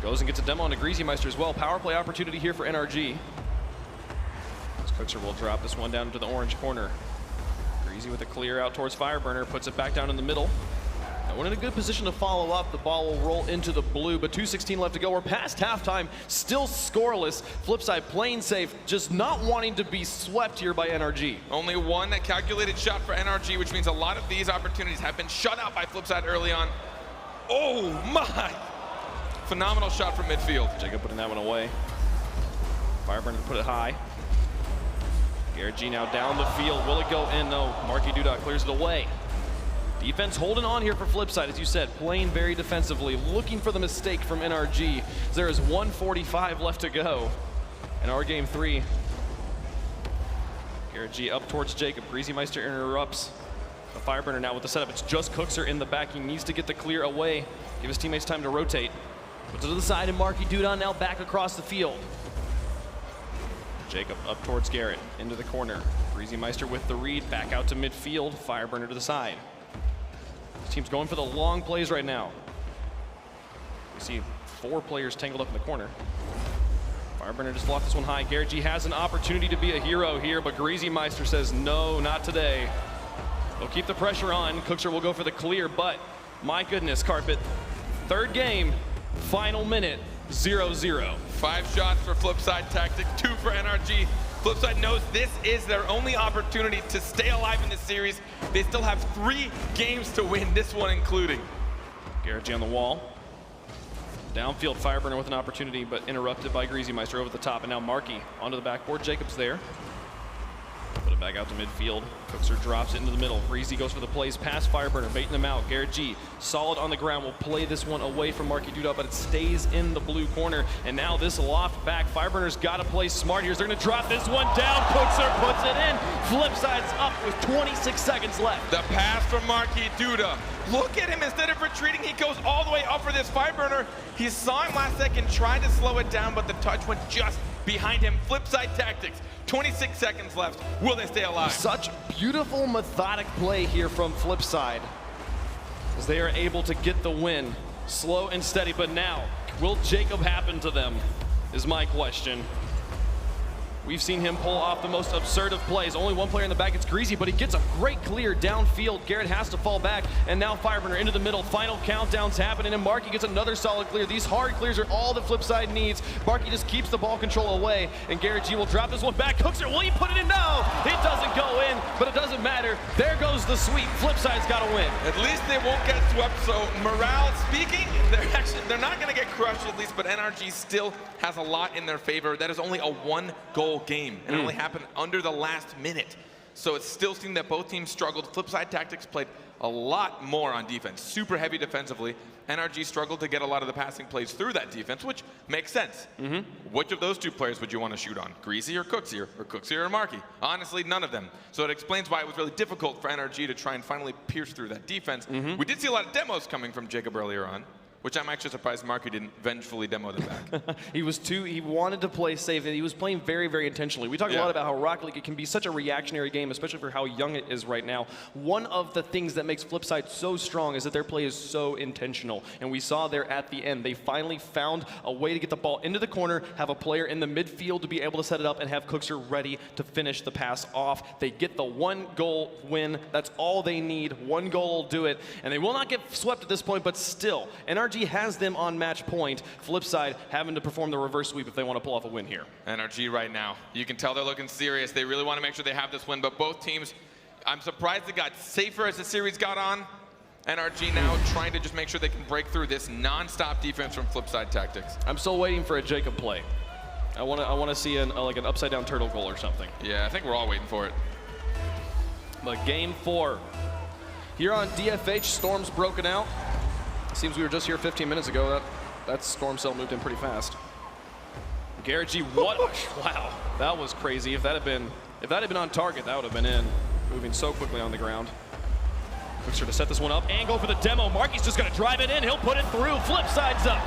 Goes and gets a demo on to Greasy Meister as well. Power play opportunity here for NRG. Cookser will drop this one down into the orange corner. Greasy with a clear out towards Fireburner, puts it back down in the middle. No one in a good position to follow up. The ball will roll into the blue, but 2:16 left to go. We're past halftime, still scoreless. FLIPSID playing safe, just not wanting to be swept here by NRG. Only one calculated shot for NRG, which means a lot of these opportunities have been shut out by FLIPSID early on. Oh my! Phenomenal shot from midfield. Jacob putting that one away. Fireburner put it high. Garrett G now down the field. Will it go in? No. Marky Duda clears it away. Defense holding on here for FLIPSID, as you said, playing very defensively, looking for the mistake from NRG. There is 1:45 left to go in our game 3. Garrett G up towards Jacob. Greasy Meister interrupts. The Fireburner now with the setup. It's just Cookser in the back. He needs to get the clear away, give his teammates time to rotate. Puts it to the side, and Marky Duda now back across the field. Jacob up towards Garrett, into the corner. Greasy Meister with the read, back out to midfield. Fireburner to the side. This team's going for the long plays right now. We see 4 players tangled up in the corner. Fireburner just lost this one high. Garrett G has an opportunity to be a hero here, but Greasy Meister says no, not today. They'll keep the pressure on. Cookser will go for the clear, but my goodness, Carpet. 3rd game, final minute, 0-0. 5 shots for FLIPSID Tactic, 2 for NRG. FLIPSID knows this is their only opportunity to stay alive in this series. They still have 3 games to win, this one including. Garrett G on the wall. Downfield, Fireburner with an opportunity, but interrupted by Greasy Meister over the top. And now Marky onto the backboard. Jacob's there. Put it back out to midfield. Cookser drops it into the middle. Greasy goes for the plays past Fireburner, baiting them out. Garrett G, solid on the ground, will play this one away from Marky Duda, but it stays in the blue corner. And now this loft back. Fireburner's got to play smart here. They're going to drop this one down. Cookser puts it in. FLIPSID's up with 26 seconds left. The pass from Marky Duda. Look at him, instead of retreating, he goes all the way up for this Fireburner. He saw him last second, tried to slow it down, but the touch went just behind him. FLIPSID Tactics, 26 seconds left. Will they stay alive? Such beautiful, methodic play here from FLIPSID, as they are able to get the win. Slow and steady, but now, will Jacob happen to them, is my question. We've seen him pull off the most absurd of plays. Only 1 player in the back, it's Greasy, but he gets a great clear downfield. Garrett has to fall back, and now Fireburner into the middle. Final countdown's happening, and Marky gets another solid clear. These hard clears are all the FLIPSID needs. Marky just keeps the ball control away, and Garrett G will drop this one back. Cookser, will he put it in? No! It doesn't go in, but it doesn't matter. There goes the sweep. FLIPSID's got to win. At least they won't get swept, so morale speaking, they're not going to get crushed at least, but NRG still has a lot in their favor. That is only a 1-goal game, and it only happened under the last minute. So it still seemed that both teams struggled. FLIPSID Tactics played a lot more on defense, super heavy defensively. NRG struggled to get a lot of the passing plays through that defense, which makes sense. Which of those 2 players would you want to shoot on? Greasy or Cooksy, or Cooksy or Marky? Honestly, none of them. So it explains why it was really difficult for NRG to try and finally pierce through that defense. We did see a lot of demos coming from Jacob earlier on, which I'm actually surprised Marky didn't vengefully demo them back. He wanted to play safe, and he was playing very, very intentionally. We talk a lot about how Rocket League, it can be such a reactionary game, especially for how young it is right now. One of the things that makes FLIPSID so strong is that their play is so intentional. And we saw there at the end, they finally found a way to get the ball into the corner, have a player in the midfield to be able to set it up, and have Cookser ready to finish the pass off. They get the 1-goal win. That's all they need. 1 goal will do it. And they will not get swept at this point, but still, NRG has them on match point. FLIPSID having to perform the reverse sweep if they want to pull off a win here. NRG right now, you can tell they're looking serious. They really want to make sure they have this win, but both teams, I'm surprised they got safer as the series got on. NRG now trying to just make sure they can break through this non-stop defense from FLIPSID Tactics. I'm still waiting for a Jacob play. I want to see like an upside down turtle goal or something. Yeah, I think we're all waiting for it. But game 4. Here on DFH, Storm's broken out. Seems we were just here 15 minutes ago. That storm cell moved in pretty fast. Garrett G, what? Wow, that was crazy. If that had been If that had been on target, that would have been in. Moving so quickly on the ground. Cookser to set this one up and go for the demo. Marky's just going to drive it in. He'll put it through. Flipside's up.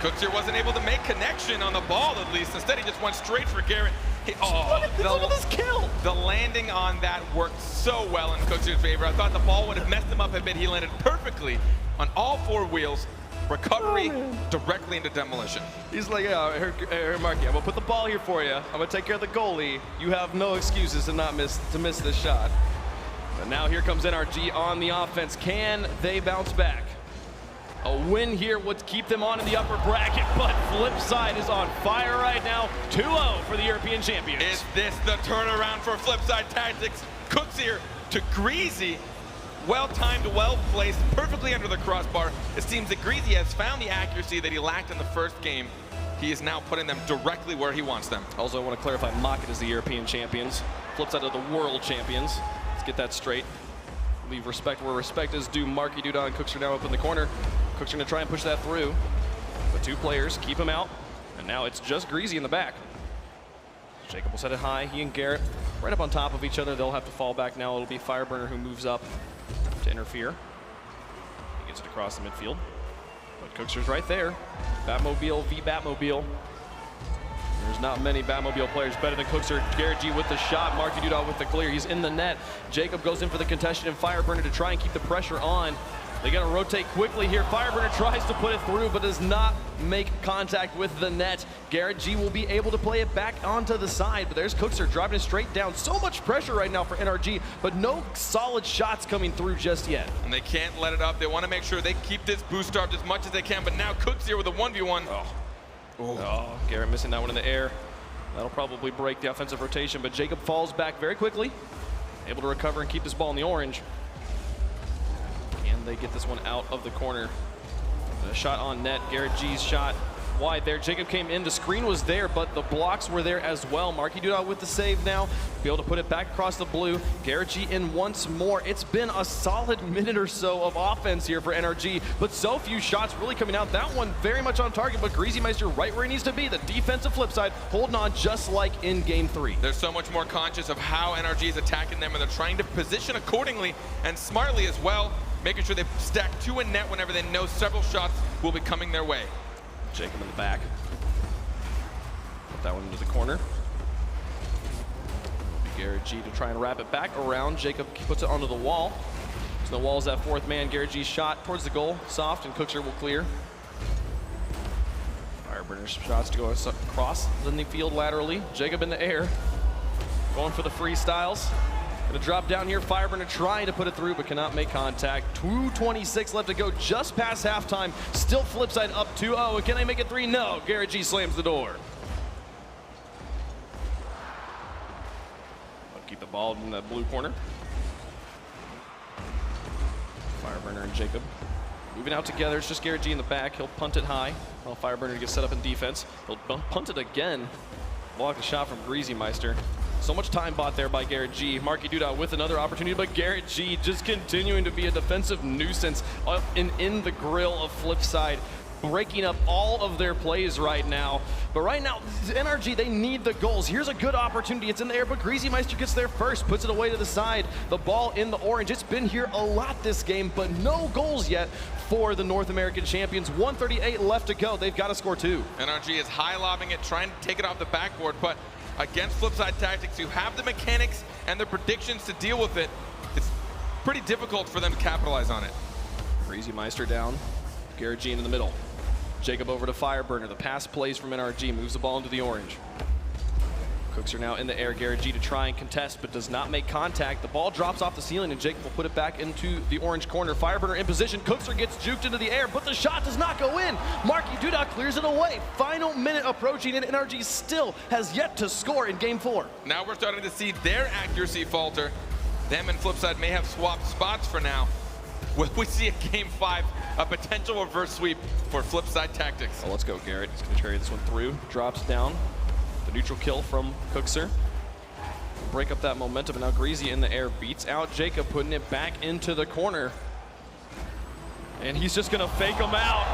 Cookser wasn't able to make connection on the ball, at least. Instead, he just went straight for Garrett. Look at this kill. The landing on that worked so well in Cookser's favor. I thought the ball would have messed him up a bit. He landed perfectly on all 4 wheels. Recovery directly into demolition. He's like, yeah, here, Marky, I'm gonna put the ball here for you. I'm gonna take care of the goalie. You have no excuses to miss this shot. But now here comes NRG on the offense. Can they bounce back? A win here would keep them on in the upper bracket, but Flipside is on fire right now. 2-0 for the European champions. Is this the turnaround for Flipside Tactics? Cooks here to Greasy. Well-timed, well-placed, perfectly under the crossbar. It seems that Greasy has found the accuracy that he lacked in the first game. He is now putting them directly where he wants them. Also, I want to clarify, Mocket is the European champions. Flipside are the world champions. Let's get that straight. Leave respect where respect is due. Marky Duda and Cookser now up in the corner. Cookser going to try and push that through. But 2 players keep him out. And now it's just Greasy in the back. Jacob will set it high. He and Garrett right up on top of each other. They'll have to fall back now. It'll be Fireburner who moves up to interfere. He gets it across the midfield. But Cookser's right there. Batmobile v Batmobile. There's not many Batmobile players better than Cookser. Garrett G with the shot. Marky Duda with the clear. He's in the net. Jacob goes in for the contestation and Fireburner to try and keep the pressure on. They got to rotate quickly here. Fireburner tries to put it through, but does not make contact with the net. Garrett G will be able to play it back onto the side, but there's Cookser driving it straight down. So much pressure right now for NRG, but no solid shots coming through just yet. And they can't let it up. They want to make sure they keep this boost starved as much as they can, but now Cooks here with a 1v1. Oh, Garrett missing that one in the air. That'll probably break the offensive rotation, but Jacob falls back very quickly, able to recover and keep this ball in the orange. Can they get this one out of the corner? The shot on net. Garrett G's shot wide there. Jacob came in. The screen was there, but the blocks were there as well. Marky Duda with the save now. Be able to put it back across the blue. Garrett G in once more. It's been a solid minute or so of offense here for NRG, but so few shots really coming out. That one very much on target, but Greasy Meister right where he needs to be. The defensive flip side holding on just like in game 3. They're so much more conscious of how NRG is attacking them, and they're trying to position accordingly and smartly as well, making sure they stack 2 in net whenever they know several shots will be coming their way. Jacob in the back. Put that one into the corner. Garrett G to try and wrap it back around. Jacob puts it onto the wall. So the wall is that 4th man. Garrett G's shot towards the goal. Soft, and Cookser will clear. Fireburner's shots to go across the field laterally. Jacob in the air. Going for the freestyles. Gonna drop down here. Fireburner trying to put it through, but cannot make contact. 2:26 left to go, just past halftime. Still Flipside up 2-0. Can they make it 3? No. Garrett G slams the door. I'll keep the ball in the blue corner. Fireburner and Jacob moving out together. It's just Garrett G in the back. He'll punt it high. While Fireburner gets set up in defense. He'll punt it again. Block the shot from Greasy Meister. So much time bought there by Garrett G. Marky Duda with another opportunity, but Garrett G just continuing to be a defensive nuisance in the grill of Flipside, breaking up all of their plays right now. But right now, NRG, they need the goals. Here's a good opportunity. It's in the air, but Greasy Meister gets there first, puts it away to the side. The ball in the orange. It's been here a lot this game, but no goals yet for the North American champions. 1:38 left to go. They've got to score 2. NRG is high-lobbing it, trying to take it off the backboard, but against Flipside Tactics, who have the mechanics and the predictions to deal with it, it's pretty difficult for them to capitalize on it. Greasy Meister down. Garrett G in the middle. Jacob over to Fireburner. The pass plays from NRG, moves the ball into the orange. Cooks are now in the air. Garrett G to try and contest, but does not make contact. The ball drops off the ceiling, and Jacob will put it back into the orange corner. Fireburner in position. Cookser gets juked into the air, but the shot does not go in. Marky Duda clears it away. Final minute approaching, and NRG still has yet to score in game 4. Now we're starting to see their accuracy falter. Them and Flipside may have swapped spots for now. Will we see a game 5, a potential reverse sweep for Flipside Tactics? Well, let's go, Garrett. He's going to carry this one through. Drops down. The neutral kill from Cookser. Break up that momentum, and now Greasy in the air beats out Jacob, putting it back into the corner. And he's just gonna fake him out.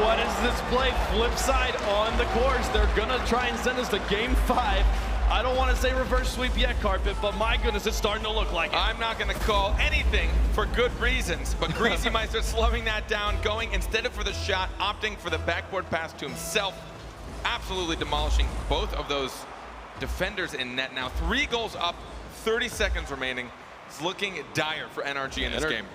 What is this play? Flipside on the course. They're gonna try and send us to game 5. I don't want to say reverse sweep yet, Carpet, but my goodness, it's starting to look like it. I'm not going to call anything for good reasons, but Greasy Meister slowing that down, going instead of for the shot, opting for the backboard pass to himself, absolutely demolishing both of those defenders in net. Now 3 goals up, 30 seconds remaining. It's looking dire for NRG in this game.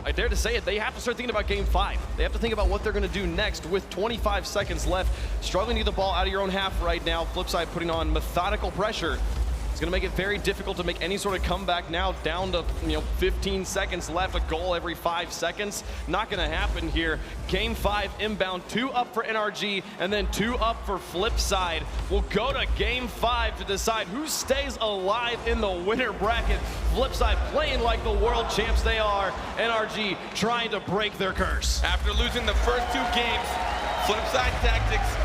I dare to say it, they have to start thinking about game 5. They have to think about what they're going to do next with 25 seconds left. Struggling to get the ball out of your own half right now. Flipside putting on methodical pressure. It's going to make it very difficult to make any sort of comeback now, down to 15 seconds left, a goal every 5 seconds. Not going to happen here. Game 5 inbound, 2 up for NRG and then 2 up for Flipside. We'll go to game 5 to decide who stays alive in the winner bracket. Flipside playing like the world champs they are. NRG trying to break their curse. After losing the first 2 games, Flipside Tactics,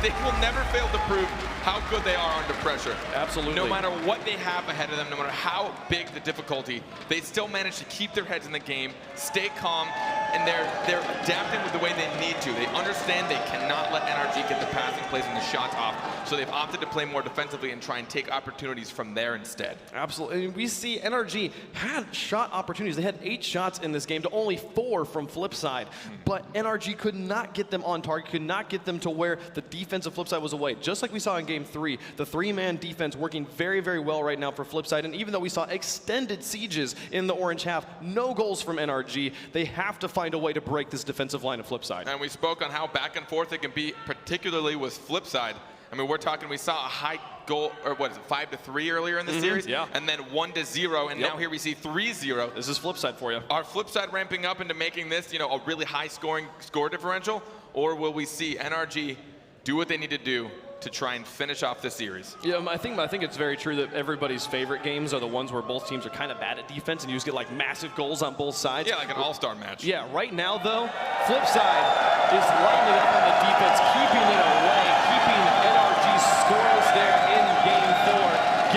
they will never fail to prove how good they are under pressure. Absolutely. No matter what they have ahead of them, no matter how big the difficulty, they still manage to keep their heads in the game, stay calm, and they're adapting with the way they need to. They understand they cannot let NRG get the passing plays and the shots off, so they've opted to play more defensively and try and take opportunities from there instead. Absolutely. And we see NRG had shot opportunities. They had 8 shots in this game to only 4 from Flipside, but NRG could not get them on target, could not get them to where the defense of Flipside was away. Just like we saw in game 3, the 3-man defense working very, very well right now for Flipside. And even though we saw extended sieges in the orange half, no goals from NRG, they have to find a way to break this defensive line of Flipside. And we spoke on how back and forth it can be, particularly with Flipside. I mean, we're talking, we saw a high goal, or what is it, 5-3 earlier in the series? Yeah. And then 1-0, and now here we see 3-0. This is Flipside for you. Are Flipside ramping up into making this, a really high score differential? Or will we see NRG do what they need to do to try and finish off the series? Yeah, I think it's very true that everybody's favorite games are the ones where both teams are kind of bad at defense and you just get like massive goals on both sides. Yeah, like an all-star match. Yeah, right now though, Flipside is lightening up on the defense, keeping it away, keeping NRG scoreless there in game 4.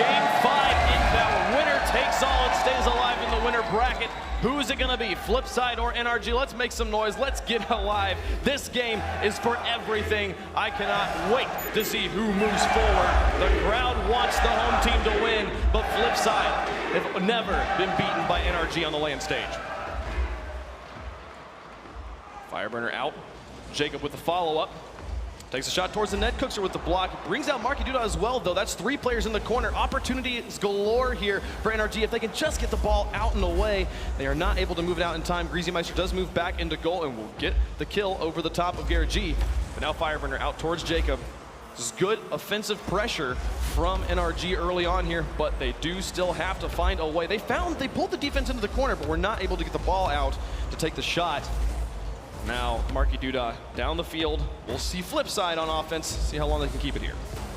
Game 5 inbound, winner takes all and stays alive in the winner bracket. Who is it going to be, Flipside or NRG? Let's make some noise. Let's get alive. This game is for everything. I cannot wait to see who moves forward. The crowd wants the home team to win, but Flipside have never been beaten by NRG on the land stage. Fireburner out. Jacob with the follow-up. Takes a shot towards the net. Cookser with the block. Brings out Marky Duda as well, though. That's 3 players in the corner. Opportunities galore here for NRG. If they can just get the ball out and away, they are not able to move it out in time. Greasy Meister does move back into goal and will get the kill over the top of Garrett G. But now Fireburner out towards Jacob. This is good offensive pressure from NRG early on here, but they do still have to find a way. They pulled the defense into the corner, but were not able to get the ball out to take the shot. Now, Marky Duda down the field. We'll see Flipside on offense, see how long they can keep it here.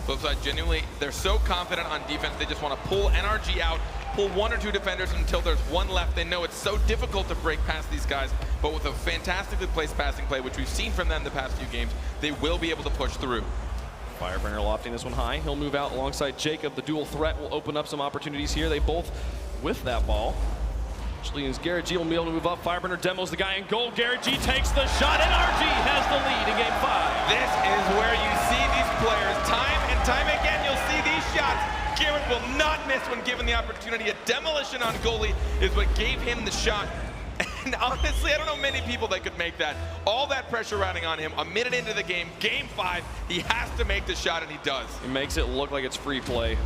Flipside genuinely, they're so confident on defense, they just want to pull NRG out, pull 1 or 2 defenders until there's 1 left. They know it's so difficult to break past these guys, but with a fantastically placed passing play, which we've seen from them the past few games, they will be able to push through. Fireburner lofting this one high. He'll move out alongside Jacob. The dual threat will open up some opportunities here. They both with that ball. Which means Garrett G will be able to move up. Fireburner demos the guy in goal. Garrett G takes the shot. NRG has the lead in game 5. This is where you see these players time and time again. You'll see these shots. Garrett will not miss when given the opportunity. A demolition on goalie is what gave him the shot. And honestly, I don't know many people that could make that. All that pressure riding on him. A minute into the game, game 5, he has to make the shot, and he does. He makes it look like it's free play.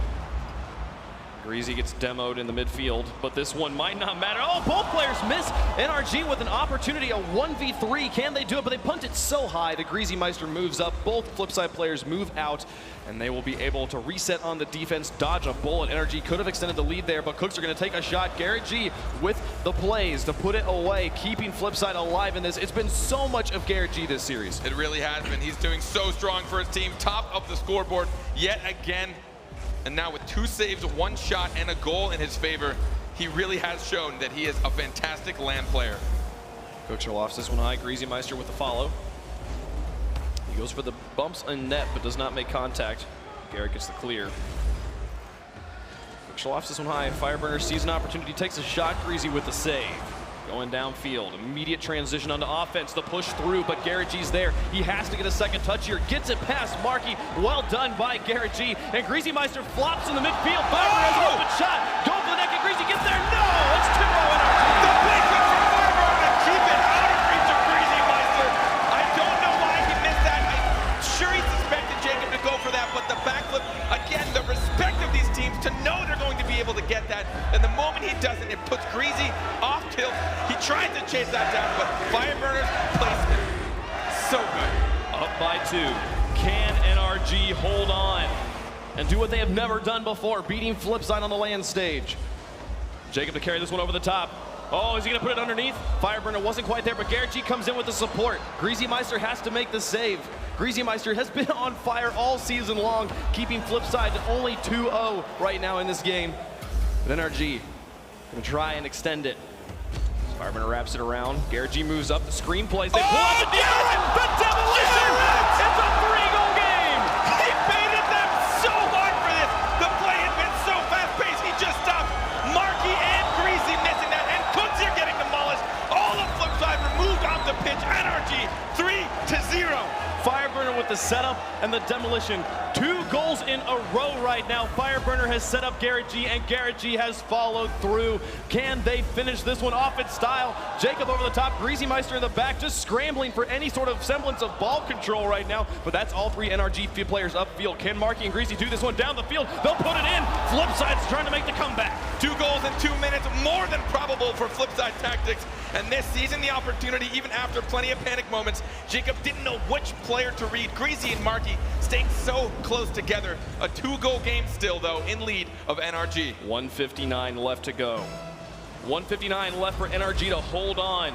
Greasy gets demoed in the midfield, but this one might not matter. Oh, both players miss. NRG with an opportunity, a 1v3. Can they do it? But they punt it so high. The Greasy Meister moves up. Both Flipside players move out, and they will be able to reset on the defense, dodge a bullet. NRG could have extended the lead there, but Cooks are going to take a shot. Garrett G with the plays to put it away, keeping Flipside alive in this. It's been so much of Garrett G this series. It really has been. He's doing so strong for his team. Top of the scoreboard yet again. And now with 2 saves, 1 shot, and a goal in his favor, he really has shown that he is a fantastic land player. Cookser lofts this one high. Greasy Meister with the follow. He goes for the bumps and net, but does not make contact. Garrett gets the clear. Cookser lofts this one high. Fireburner sees an opportunity, takes a shot. Greasy with the save. Going downfield, immediate transition onto offense, the push through, but Garrett G's there. He has to get a second touch here, gets it past Markey. Well done by Garrett G. And Greasy Meister flops in the midfield. Firebird has an open shot. Go for the neck, and Greasy gets there. No! It's 2-0 NRG. The big one from Firebird to keep it out of reach of Greasy Meister. I don't know why he missed that. I'm sure he suspected Jacob to go for that, but the backflip, again, the respect of these teams to know they're going to be able to get that. And the moment he doesn't, it puts Greasy off tilt. He tried to chase that down, but Fireburner's placement, so good. Up by 2. Can NRG hold on and do what they have never done before, beating FLIPSID on the land stage? Jacob to carry this one over the top. Oh, is he gonna put it underneath? Fireburner wasn't quite there, but Garrett G comes in with the support. Greasy Meister has to make the save. Greasy Meister has been on fire all season long, keeping FLIPSID to only 2-0 right now in this game. But NRG gonna try and extend it. Fireburner wraps it around. Garrett G moves up. The screen plays. They pull out the Garrett! The demolition! It's a 3-goal game! He baited them so hard for this. The play had been so fast-paced, he just stopped. Markey and Greasy missing that, and Cooks here getting demolished. All of FLIPSID removed off the pitch. NRG 3-0. Fireburner with the setup and the demolition. 2 goals in a row right now. Fireburner has set up Garrett G, and Garrett G has followed through. Can they finish this one off in style? Jacob over the top, Greasy Meister in the back, just scrambling for any sort of semblance of ball control right now. But that's all 3 NRG players upfield. Can Markey and Greasy do this one down the field? They'll put it in. FLIPSID's trying to make the comeback. 2 goals in 2 minutes, more than probable for FLIPSID Tactics. And this season, the opportunity, even after plenty of panic moments, Jacob didn't know which player to read. Greasy and Markey staying so close together. A 2-goal game still, though, in lead of NRG. 1:59 left to go. 1:59 left for NRG to hold on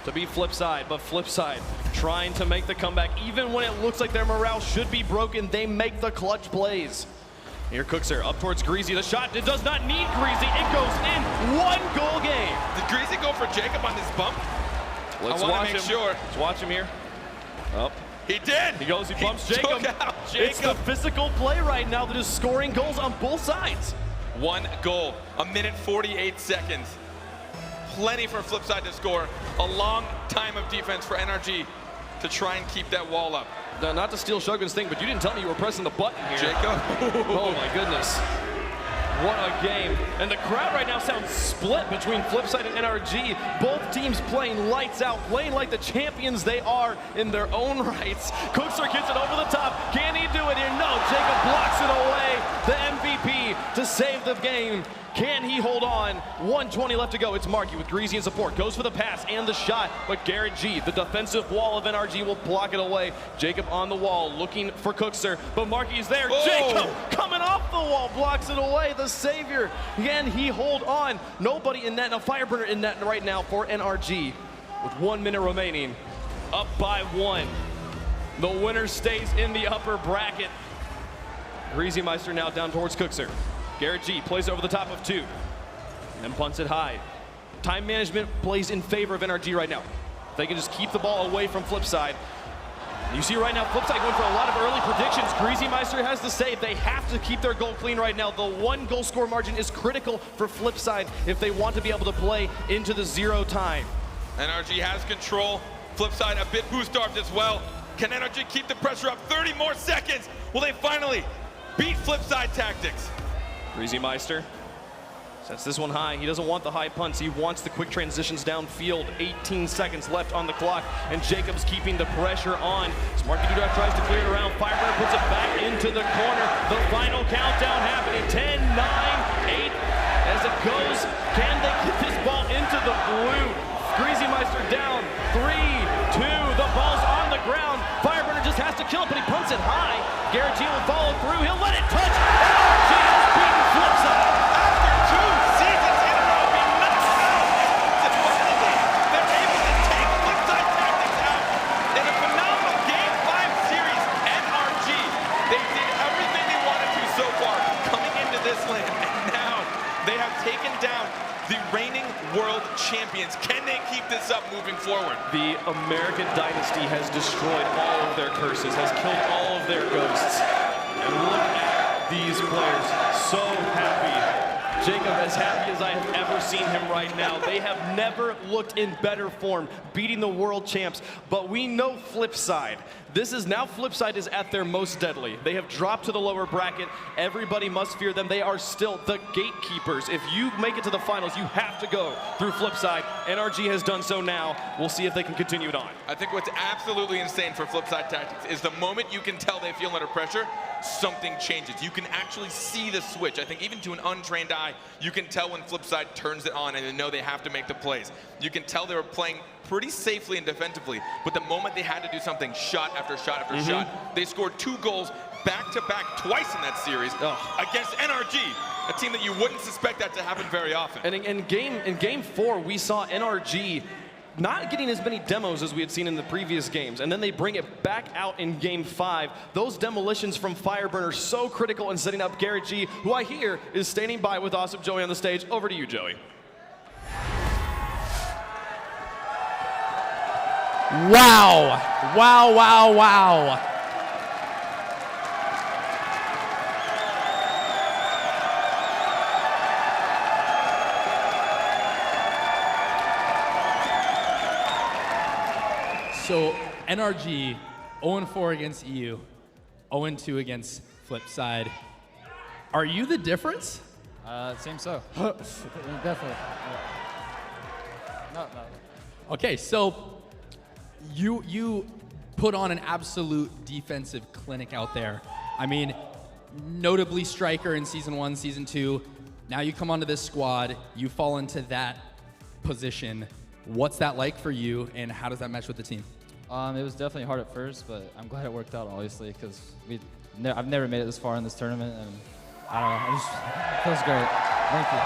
to beat FLIPSID, but FLIPSID trying to make the comeback. Even when it looks like their morale should be broken, they make the clutch plays. Here Cooks are up towards Greasy. The shot, it does not need Greasy. It goes in. 1-goal game. Did Greasy go for Jacob on this bump? Let's I want watch to make him. sure. Let's watch him here. Up. He did. He goes, he bumps Jacob. Took out It's the Jacob. physical play right now that is scoring goals on both sides. 1 goal, 1:48 seconds. Plenty for FLIPSID to score. A long time of defense for NRG to try and keep that wall up. No, not to steal Shogun's thing, but you didn't tell me you were pressing the button here. Jacob. Oh my goodness. What a game. And the crowd right now sounds split between FLIPSID and NRG. Both teams playing lights out, playing like the champions they are in their own rights. Cookser gets it over the top. Can he do it here? No, Jacob blocks it away. The MVP to save the game. Can he hold on? 1:20 left to go. It's Markey with Greasy in support. Goes for the pass and the shot, but Garrett G, the defensive wall of NRG, will block it away. Jacob on the wall looking for Cookser, but Markey's there. Whoa. Jacob coming off the wall, blocks it away. The savior. Can he hold on? Nobody in net. Now Fireburner in net right now for NRG with 1 minute remaining. Up by 1. The winner stays in the upper bracket. Greasy Meister now down towards Cookser. Garrett G plays over the top of 2 and punts it high. Time management plays in favor of NRG right now. They can just keep the ball away from FLIPSID. You see right now, FLIPSID going for a lot of early predictions. Greasy Meister has the save. They have to keep their goal clean right now. The 1-goal score margin is critical for FLIPSID if they want to be able to play into the 0 time. NRG has control. FLIPSID a bit boost-starved as well. Can NRG keep the pressure up? 30 more seconds. Will they finally beat FLIPSID Tactics? Greasy Meister sets this one high. He doesn't want the high punts. He wants the quick transitions downfield. 18 seconds left on the clock, and Jacob's keeping the pressure on. Markey Dudak tries to clear it around. Fireburner puts it back into the corner. The final countdown happening. 10, 9, 8. As it goes, can they get this ball into the blue? Greasy Meister down. 3, 2. The ball's on the ground. Fireburner just has to kill it, but he punts it high. Garrett G will follow through. He'll let it touch. NRG has beaten FLIPSID. After 2 seasons in a row being knocked out, they're able to take FLIPSID Tactics out in a phenomenal Game 5 series. NRG, they did everything they wanted to so far coming into this land, and now they have taken down the reigning world champions. Can they keep this up moving forward? The American dynasty has destroyed all of their curses, has killed all of their ghosts. And look at these players, so happy Jacob, as happy as I have ever seen him right now. They have never looked in better form, beating the world champs. But we know FLIPSID. FLIPSID is at their most deadly. They have dropped to the lower bracket. Everybody must fear them. They are still the gatekeepers. If you make it to the finals, you have to go through FLIPSID. NRG has done so now. We'll see if they can continue it on. I think what's absolutely insane for FLIPSID Tactics is the moment you can tell they feel under pressure, something changes. You can actually see the switch. I think even to an untrained eye, you can tell when FLIPSID turns it on and they know they have to make the plays. You can tell they were playing pretty safely and defensively, but the moment they had to do something, shot after shot after shot, they scored 2 goals back-to-back twice in that series against NRG, a team that you wouldn't suspect that to happen very often. And in game 4, we saw NRG not getting as many demos as we had seen in the previous games, and then they bring it back out in game 5. Those demolitions from Fireburn are so critical in setting up Garrett G, who I hear is standing by with Awesome Joey on the stage. Over to you, Joey. Wow. Wow, wow, wow. So NRG 0-4 against EU, 0-2 against FLIPSID. Are you the difference? Seems so. Definitely. No. Okay, so you put on an absolute defensive clinic out there. I mean, notably striker in Season 1, Season 2. Now you come onto this squad, you fall into that position. What's that like for you, and how does that mesh with the team? It was definitely hard at first, but I'm glad it worked out, obviously, because I've never made it this far in this tournament, and I don't know, it feels great. Thank you.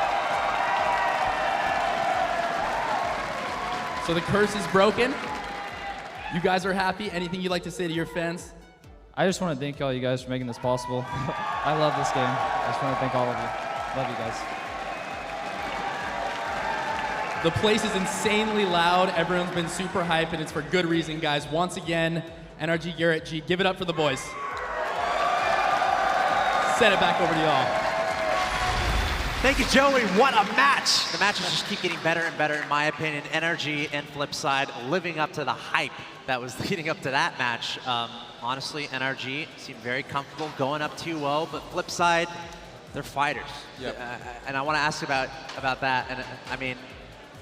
So the curse is broken. You guys are happy. Anything you'd like to say to your fans? I just want to thank all you guys for making this possible. I love this game. I just want to thank all of you. Love you guys. The place is insanely loud. Everyone's been super hyped, and it's for good reason, guys. Once again, NRG, Garrett G, give it up for the boys. Send it back over to y'all. Thank you, Joey. What a match. The matches just keep getting better and better, in my opinion. NRG and FLIPSID living up to the hype that was leading up to that match. Honestly, NRG seemed very comfortable going up 2-0, but FLIPSID, they're fighters. Yep. And I want to ask about that. And I mean,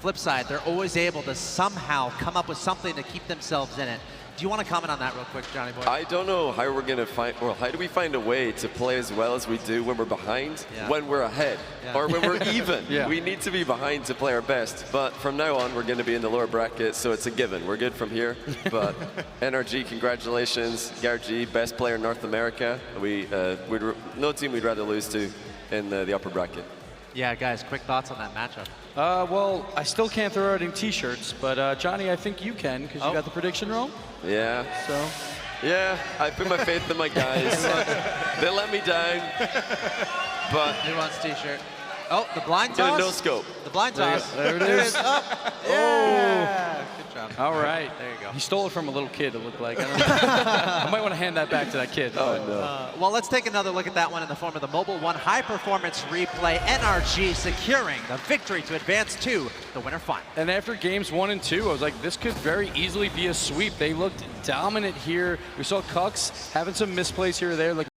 FLIPSID, they're always able to somehow come up with something to keep themselves in it. Do you want to comment on that real quick, Johnny Boy? I don't know how we're going to find, or how do we find a way to play as well as we do when we're behind, when we're ahead, or when we're even. We need to be behind to play our best. But from now on, we're going to be in the lower bracket, so it's a given. We're good from here. But NRG, congratulations. Garrett G, best player in North America. No team we'd rather lose to in the upper bracket. Yeah, guys, quick thoughts on that matchup. Well, I still can't throw out any t-shirts, but Johnny, I think you can, because you got the prediction wrong. Yeah. So. Yeah, I put my faith in my guys. They let me down. But Who wants t-shirt? Oh, the blind get toss. a no scope. The blind toss. There it is. Oh. Yeah. Good job. All right. There you go. He stole it from a little kid, it looked like. I might want to hand that back to that kid. Oh, no. Well, let's take another look at that one in the form of the Mobile One High Performance Replay. NRG securing the victory to advance to the winter final. And after games 1 and 2, I was like, this could very easily be a sweep. They looked dominant here. We saw Cucks having some misplays here or there. Like